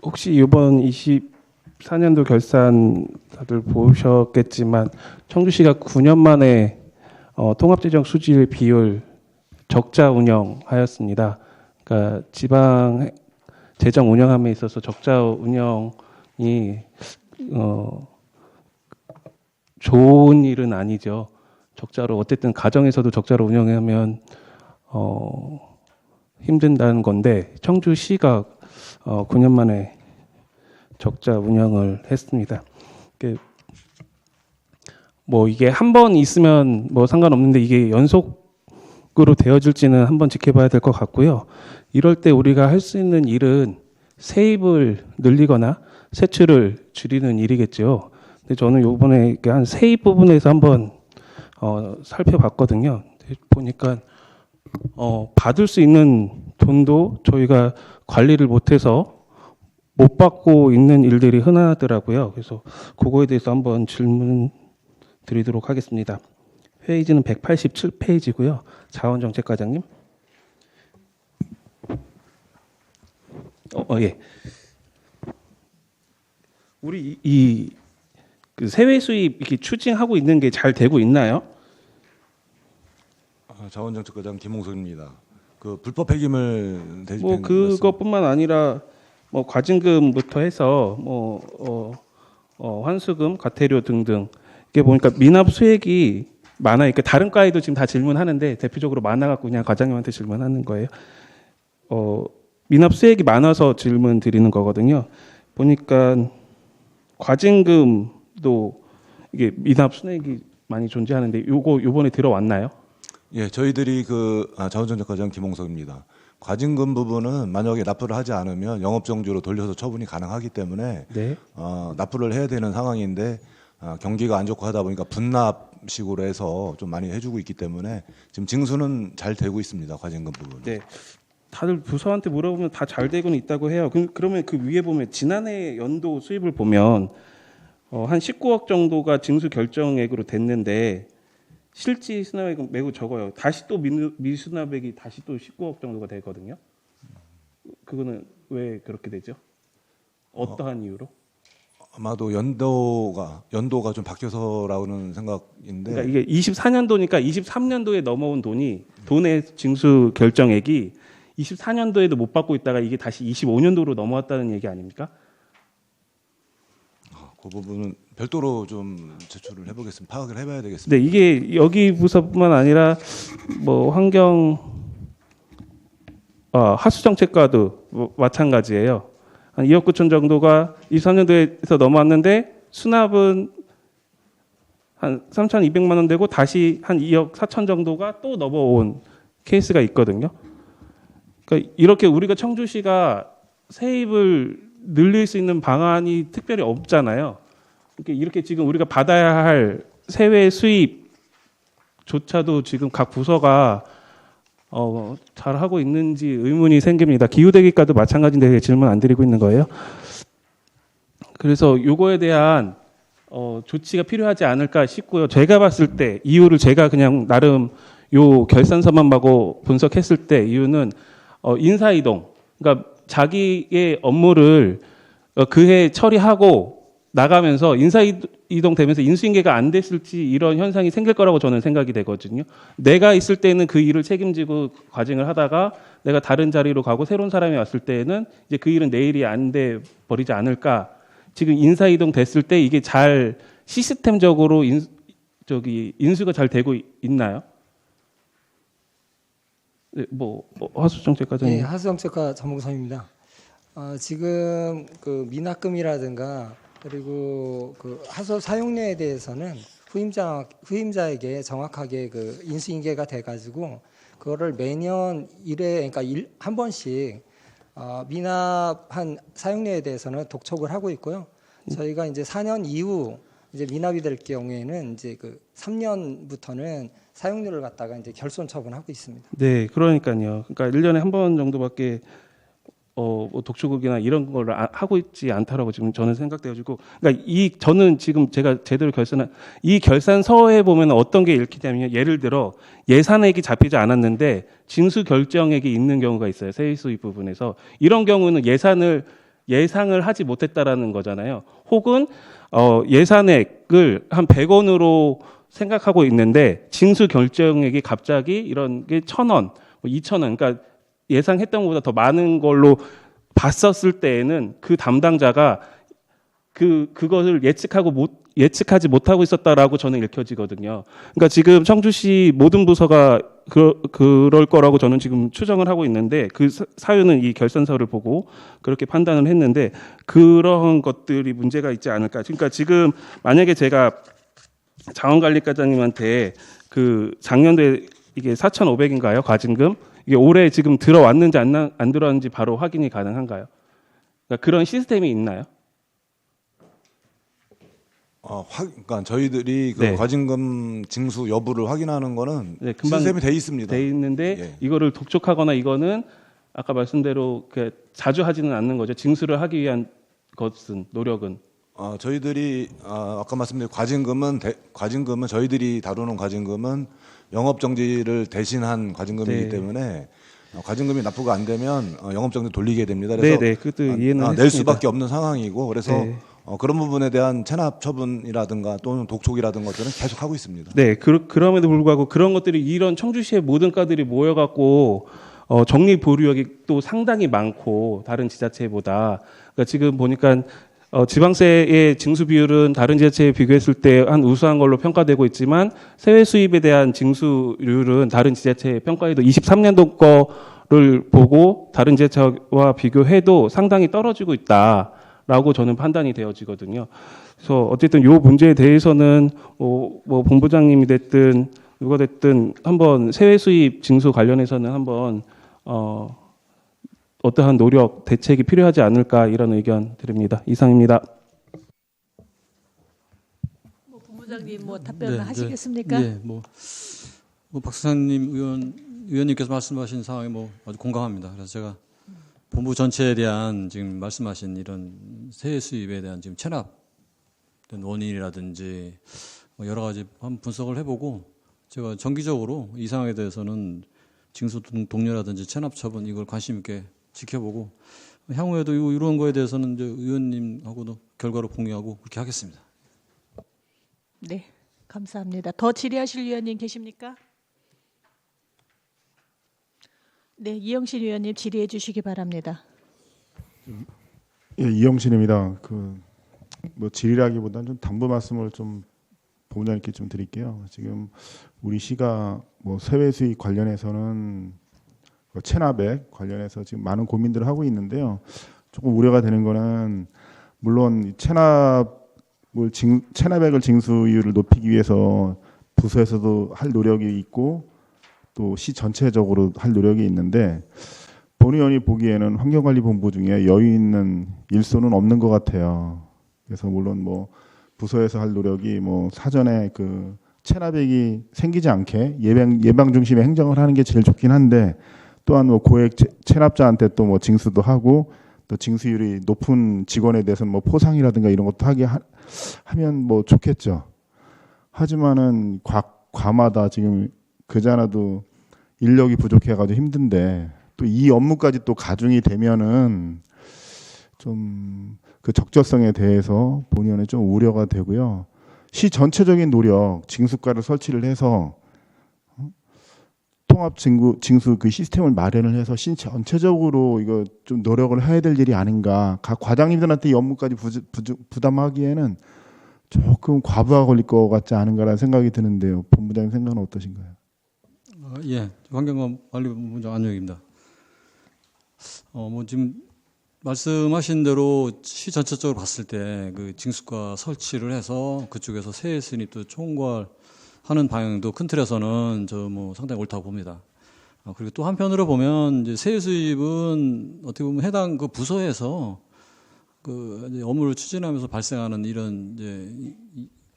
혹시 이번 24년도 결산 다들 보셨겠지만 청주시가 9년 만에 통합재정 수질 비율 적자 운영하였습니다. 그러니까 지방 재정 운영함에 있어서 적자 운영이 좋은 일은 아니죠. 적자로 어쨌든 가정에서도 적자로 운영하면 힘든다는 건데 청주시가 9년 만에 적자 운영을 했습니다. 뭐 이게 한 번 있으면 뭐 상관없는데 이게 연속으로 되어질지는 한번 지켜봐야 될 것 같고요. 이럴 때 우리가 할 수 있는 일은 세입을 늘리거나 세출을 줄이는 일이겠죠. 근데 저는 이번에 한 세입 부분에서 한번 살펴봤거든요. 보니까 받을 수 있는 돈도 저희가 관리를 못해서 못 받고 있는 일들이 흔하더라고요. 그래서 그거에 대해서 한번 질문 드리도록 하겠습니다. 페이지는 187페이지고요. 자원정책과장님. 예. 우리 그 세외 수입 이렇게 추진하고 있는 게 잘 되고 있나요? 자원정책과장 김홍석입니다. 그 불법 폐기물 대집행 뭐 그것뿐만 아니라 뭐 과징금부터 해서 환수금, 과태료 등등 이게 보니까 미납 수액이 많아요. 그러니까 다른 과에도 지금 다 질문하는데 대표적으로 많아갖고 그냥 과장님한테 질문하는 거예요. 미납 수액이 많아서 질문 드리는 거거든요. 보니까 과징금도 이게 미납 수액이 많이 존재하는데 요번에 들어왔나요? 예, 저희들이 자원정책과장 김홍석입니다. 과징금 부분은 만약에 납부를 하지 않으면 영업정지로 돌려서 처분이 가능하기 때문에 네. 납부를 해야 되는 상황인데 경기가 안 좋고 하다 보니까 분납식으로 해서 좀 많이 해주고 있기 때문에 지금 징수는 잘 되고 있습니다. 과징금 부분. 네. 다들 부서한테 물어보면 다 잘 되고는 있다고 해요. 그러면 그 위에 보면 지난해 연도 수입을 보면 한 19억 정도가 징수 결정액으로 됐는데 실질 수납액은 매우 적어요. 다시 또 미수납액이 다시 또 19억 정도가 되거든요. 그거는 왜 그렇게 되죠? 어떠한 이유로? 아마도 연도가 좀 바뀌어서라는 생각인데. 그러니까 이게 24년도니까 23년도에 넘어온 돈의 징수 결정액이 24년도에도 못 받고 있다가 이게 다시 25년도로 넘어왔다는 얘기 아닙니까? 그 부분은 별도로 좀 제출을 해보겠습니다. 파악을 해봐야 되겠습니다. 네, 이게 여기 부서뿐만 아니라 뭐 환경, 하수정책과도 마찬가지예요. 한 2억 9천 정도가 23년도에서 넘어왔는데 수납은 한 3,200만 원 되고 다시 한 2억 4천 정도가 또 넘어온 케이스가 있거든요. 그러니까 이렇게 우리가 청주시가 세입을 늘릴 수 있는 방안이 특별히 없잖아요. 이렇게 지금 우리가 받아야 할 세외 수입조차도 지금 각 부서가 잘 하고 있는지 의문이 생깁니다. 기후대기과도 마찬가지인데 질문 안 드리고 있는 거예요. 그래서 요거에 대한 조치가 필요하지 않을까 싶고요. 제가 봤을 때 이유를 제가 그냥 나름 요 결산서만 보고 분석했을 때 이유는 인사이동, 그러니까 자기의 업무를 그해 처리하고 나가면서 인사이동 되면서 인수인계가 안 됐을지 이런 현상이 생길 거라고 저는 생각이 되거든요. 내가 있을 때는 그 일을 책임지고 과징을 하다가 내가 다른 자리로 가고 새로운 사람이 왔을 때는 이제 그 일은 내 일이 안 돼 버리지 않을까. 지금 인사이동 됐을 때 이게 잘 시스템적으로 인수가 잘 되고 있나요? 네, 하수정책과장님. 네, 하수정책과 전문성입니다. 지금 그 미납금이라든가 그리고 그 하수 사용료에 대해서는 후임자에게 정확하게 그 인수인계가 돼가지고 그거를 매년 1회 그러니까 한 번씩 미납한 사용료에 대해서는 독촉을 하고 있고요. 저희가 이제 4년 이후 이제 미납이 될 경우에는 이제 그 3년부터는 사용료를 갖다가 이제 결손 처분하고 있습니다. 네, 그러니까요. 그러니까 1년에 한 번 정도밖에 뭐 독촉이나 이런 걸 하고 있지 않다라고 지금 저는 생각돼가지고, 그러니까 저는 지금 제가 제대로 결산한 이 결산서에 보면 어떤 게 읽히냐면, 예를 들어 예산액이 잡히지 않았는데 징수 결정액이 있는 경우가 있어요. 세액 수입 부분에서. 이런 경우는 예상을 하지 못했다라는 거잖아요. 혹은 예산액을 한 100원으로 생각하고 있는데 징수 결정액이 갑자기 이런 게 1,000원, 뭐 2,000원, 그러니까 예상했던 것보다 더 많은 걸로 봤었을 때에는 그 담당자가 그것을 예측하지 못하고 있었다라고 저는 읽혀지거든요. 그러니까 지금 청주시 모든 부서가 그럴 거라고 저는 지금 추정을 하고 있는데, 그 사유는 이 결산서를 보고 그렇게 판단을 했는데, 그런 것들이 문제가 있지 않을까. 그러니까 지금 만약에 제가 자원관리과장님한테 그 작년도에 이게 4,500인가요? 과징금? 이게 올해 지금 들어왔는지 안 들어왔는지 바로 확인이 가능한가요? 그러니까 그런 시스템이 있나요? 그러니까 저희들이 그 네. 과징금 징수 여부를 확인하는 거는 네, 금방 시스템이 돼 있습니다. 돼 있는데 예. 이거를 독촉하거나 이거는 아까 말씀대로 자주 하지는 않는 거죠. 징수를 하기 위한 것은 노력은. 저희들이 아까 말씀드린 과징금은 저희들이 다루는 과징금은 영업 정지를 대신한 과징금이기 네. 때문에 과징금이 납부가 안 되면 영업 정지 돌리게 됩니다. 그래서 네네, 그것도 이해는 낼 했습니다. 수밖에 없는 상황이고, 그래서 네. 그런 부분에 대한 체납 처분이라든가 또는 독촉이라든가 것들은 계속 하고 있습니다. 네, 그럼에도 불구하고 그런 것들이 이런 청주시의 모든 과들이 모여갖고 정리 보류액이 또 상당히 많고 다른 지자체보다, 그러니까 지금 보니까 지방세의 징수 비율은 다른 지자체에 비교했을 때 한 우수한 걸로 평가되고 있지만, 세외 수입에 대한 징수율은 다른 지자체 평가에도 23년도 거를 보고 다른 지자체와 비교해도 상당히 떨어지고 있다라고 저는 판단이 되어지거든요. 그래서 어쨌든 이 문제에 대해서는 뭐 본부장님이 됐든 누가 됐든 한번 세외 수입 징수 관련해서는 한번 어떠한 노력, 대책이 필요하지 않을까, 이런 의견 드립니다. 이상입니다. 본부장님 답변을 하시겠습니까? 네, 박수상님 의원님께서 말씀하신 상황에 아주 공감합니다. 그래서 제가 본부 전체에 대한 지금 말씀하신 이런 세액 수입에 대한 지금 체납 원인이라든지 여러 가지 한번 분석을 해보고, 제가 정기적으로 이 상황에 대해서는 징수 동료라든지 체납 처분 이걸 관심 있게 지켜보고, 향후에도 이런 거에 대해서는 이제 의원님하고도 결과를 공유하고 그렇게 하겠습니다. 네, 감사합니다. 더 질의하실 위원님 계십니까? 네, 이영신 위원님 질의해 주시기 바랍니다. 예, 이영신입니다. 질의라기보다는 좀 당부 말씀을 좀 본부장님께 좀 드릴게요. 지금 우리 시가 세외 수익 관련해서는 체납액 관련해서 지금 많은 고민들을 하고 있는데요. 조금 우려가 되는 거는, 물론 체납액을 징수율을 높이기 위해서 부서에서도 할 노력이 있고 또 시 전체적으로 할 노력이 있는데, 본 의원이 보기에는 환경관리본부 중에 여유 있는 일손은 없는 것 같아요. 그래서 물론 부서에서 할 노력이 사전에 체납액이 생기지 않게 예방 중심의 행정을 하는 게 제일 좋긴 한데, 또한 고액 체납자한테 또 징수도 하고, 또 징수율이 높은 직원에 대해서는 포상이라든가 이런 것도 하면 좋겠죠. 하지만은 과마다 지금 그자나도 인력이 부족해가지고 힘든데, 또 이 업무까지 또 가중이 되면은 좀 그 적절성에 대해서 본의원에 좀 우려가 되고요. 시 전체적인 노력, 징수과를 설치를 해서 통합 징수 그 시스템을 마련을 해서 시 전체적으로 이거 좀 노력을 해야 될 일이 아닌가. 각 과장님들한테 이 업무까지 부담하기에는 조금 과부하 걸릴 것 같지 않은가라는 생각이 드는데요. 본부장님 생각은 어떠신가요? 예, 환경관리본부장 안용입니다. 지금 말씀하신 대로 시 전체적으로 봤을 때 그 징수과 설치를 해서 그쪽에서 세액 수입도 총괄하는 방향도 큰 틀에서는 상당히 옳다고 봅니다. 그리고 또 한편으로 보면 이제 세유 수입은 어떻게 보면 해당 그 부서에서 그 이제 업무를 추진하면서 발생하는 이런 이제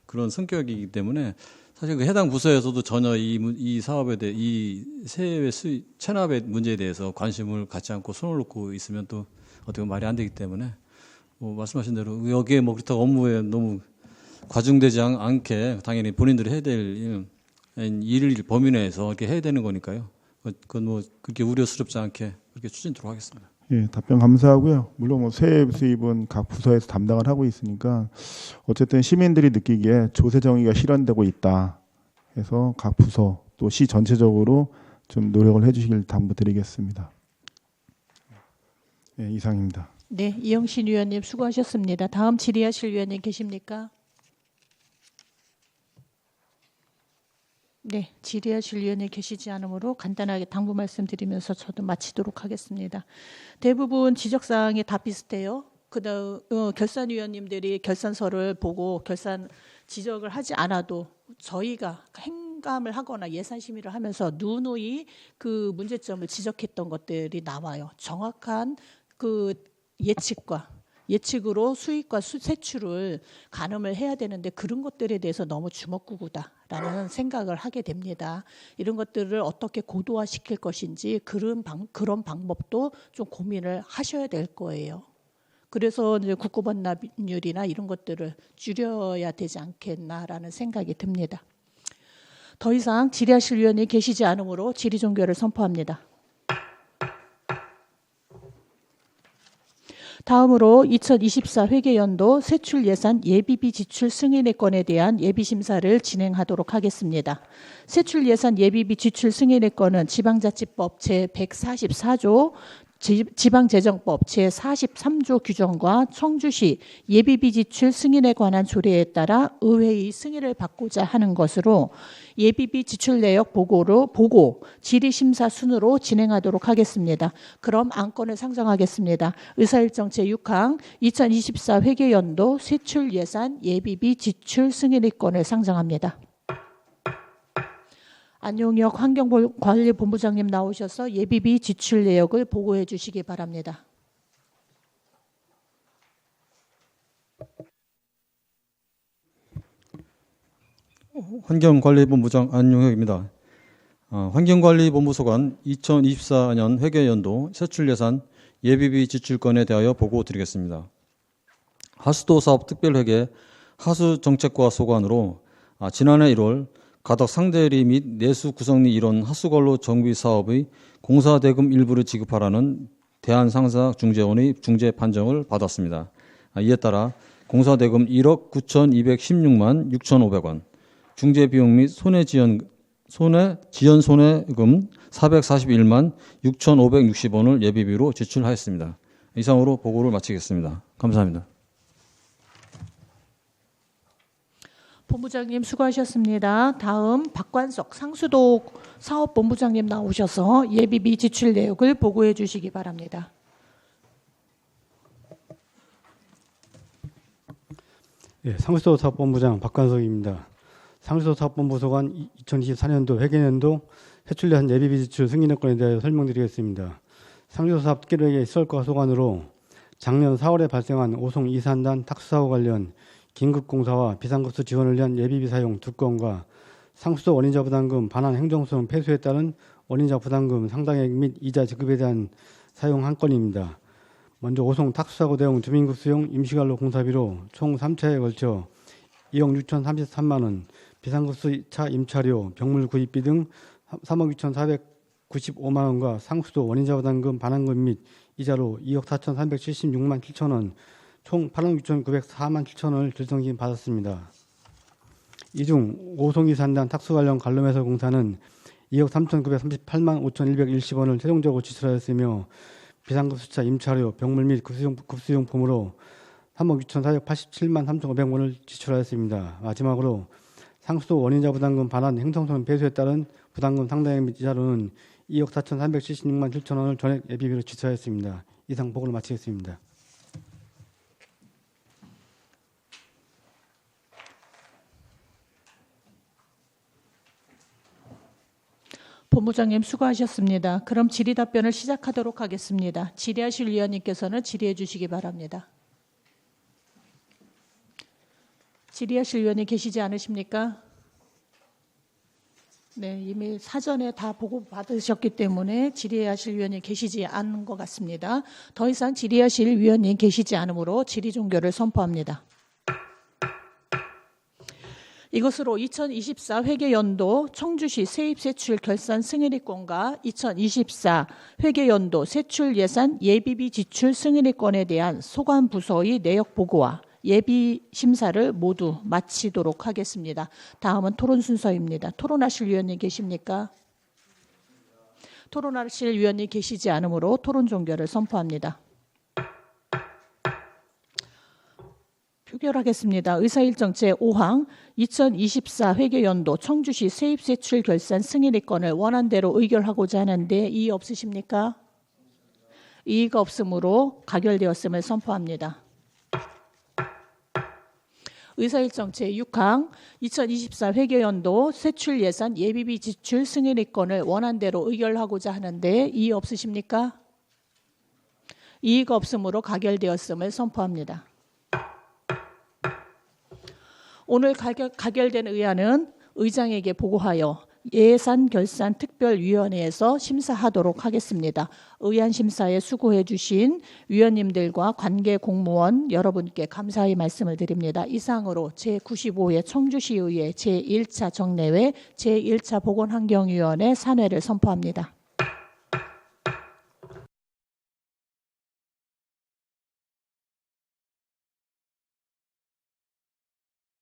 그런 성격이기 때문에 사실 그 해당 부서에서도 전혀 이 사업에 대해 이 세외 수입 체납의 문제에 대해서 관심을 갖지 않고 손을 놓고 있으면 또 어떻게 보면 말이 안 되기 때문에 뭐 말씀하신 대로 여기에 뭐 그렇다고 업무에 너무 과중되지 않게 당연히 본인들이 해야 될 일 범위 내에서 이렇게 해야 되는 거니까요. 그건 뭐 그렇게 우려스럽지 않게 그렇게 추진토록 하겠습니다. 예, 답변 감사하고요. 물론 뭐 세액 수입은 각 부서에서 담당을 하고 있으니까 어쨌든 시민들이 느끼기에 조세 정의가 실현되고 있다 해서 각 부서 또 시 전체적으로 좀 노력을 해주시길 당부드리겠습니다. 예, 이상입니다. 네, 이영신 위원님 수고하셨습니다. 다음 질의하실 위원님 계십니까? 네, 질의하실 위원님 계시지 않으므로 간단하게 당부 말씀드리면서 저도 마치도록 하겠습니다. 대부분 지적사항이 다 비슷해요. 그다음 결산위원님들이 결산서를 보고 결산 지적을 하지 않아도 저희가 행감을 하거나 예산 심의를 하면서 누누이 그 문제점을 지적했던 것들이 나와요. 정확한 그 예측으로 수익과 세출을 가늠을 해야 되는데 그런 것들에 대해서 너무 주먹구구다라는 생각을 하게 됩니다. 이런 것들을 어떻게 고도화시킬 것인지 그런 방법도 좀 고민을 하셔야 될 거예요. 그래서 이제 국고반납률이나 이런 것들을 줄여야 되지 않겠나라는 생각이 듭니다. 더 이상 질의하실 위원이 계시지 않으므로 질의 종결을 선포합니다. 다음으로 2024 회계연도 세출 예산 예비비 지출 승인의 건에 대한 예비 심사를 진행하도록 하겠습니다. 세출 예산 예비비 지출 승인의 건은 지방자치법 제144조 지방재정법 제43조 규정과 청주시 예비비 지출 승인에 관한 조례에 따라 의회의 승인을 받고자 하는 것으로 예비비 지출 내역 보고 질의심사 순으로 진행하도록 하겠습니다. 그럼 안건을 상정하겠습니다. 의사일정 제6항 2024 회계연도 세출 예산 예비비 지출 승인의 건을 상정합니다. 안용혁 환경관리본부장님 나오셔서 예비비 지출 내역을 보고해 주시기 바랍니다. 환경관리본부장 안용혁입니다. 환경관리본부 소관 2024년 회계연도 세출예산 예비비 지출건에 대하여 보고 드리겠습니다. 하수도 사업 특별회계 하수정책과 소관으로 지난해 1월 가덕 상대리 및 내수 구성리 일원 하수관로 정비 사업의 공사대금 일부를 지급하라는 대한상사중재원의 중재 판정을 받았습니다. 이에 따라 공사대금 1억 9,216만 6,500원, 중재비용 및 손해지연 손해금 441만 6,560원을 예비비로 지출하였습니다. 이상으로 보고를 마치겠습니다. 감사합니다. 본부장님 수고하셨습니다. 다음 박관석 상수도 사업본부장님 나오셔서 예비비 지출 내역을 보고해 주시기 바랍니다. 예, 상수도 사업본부장 박관석입니다. 상수도 사업본부 소관 2024년도 회계연도 세출예산 예비비 지출 승인의 건에 대하여 설명드리겠습니다. 상수도 사업 특별회계 시설과 소관으로 작년 4월에 발생한 오송 이산단 탁수사고 관련 긴급공사와 비상급수 지원을 위한 예비비 사용 2건과 상수도 원인자 부담금 반환 행정소송 폐수에 따른 원인자 부담금 상당액 및 이자 지급에 대한 사용 1건입니다. 먼저 오송 탁수사고 대응 주민급 수용 임시관로 공사비로 총 3차에 걸쳐 2억 6,033만 원, 비상급수차 임차료, 병물 구입비 등 3억 6,495만 원과 상수도 원인자 부담금 반환금 및 이자로 2억 4,376만 7천 원, 총 8억 6,904만 7천 원을 결정진 받았습니다. 이 중 오송이 산단 탁수 관련 관로매설 공사는 2억 3,938만 5,110원을 최종적으로 지출하였으며 비상급수차 임차료, 병물 및 급수용품으로 3억 6,487만 3,500원을 지출하였습니다. 마지막으로 상수도 원인자 부담금 반환 행정소송 폐수에 따른 부담금 상당액 및 이자로는 2억 4,376만 7천 원을 전액 예비비로 지출하였습니다. 이상 보고를 마치겠습니다. 본부장님 수고하셨습니다. 그럼 질의 답변을 시작하도록 하겠습니다. 질의하실 위원님께서는 질의해 주시기 바랍니다. 질의하실 위원님 계시지 않으십니까? 네, 이미 사전에 다 보고 받으셨기 때문에 질의하실 위원님 계시지 않은 것 같습니다. 더 이상 질의하실 위원님 계시지 않으므로 질의 종결을 선포합니다. 이것으로 2024 회계연도 청주시 세입세출 결산 승인의권과 2024 회계연도 세출예산 예비비 지출 승인의권에 대한 소관부서의 내역보고와 예비심사를 모두 마치도록 하겠습니다. 다음은 토론 순서입니다. 토론하실 위원님 계십니까? 토론하실 위원님 계시지 않으므로 토론 종결을 선포합니다. 표결하겠습니다. 의사일정 제5항 2024 회계연도 청주시 세입세출 결산 승인의권을 원안대로 의결하고자 하는데 이의 없으십니까? 이의가 없으므로 가결되었음을 선포합니다. 의사일정 제6항 2024 회계연도 세출예산 예비비 지출 승인의권을 원안대로 의결하고자 하는데 이의 없으십니까? 이의가 없으므로 가결되었음을 선포합니다. 오늘 가결된 의안은 의장에게 보고하여 예산결산특별위원회에서 심사하도록 하겠습니다. 의안 심사에 수고해 주신 위원님들과 관계 공무원 여러분께 감사의 말씀을 드립니다. 이상으로 제95회 청주시의회 제1차 정례회 제1차 보건환경위원회 산회를 선포합니다.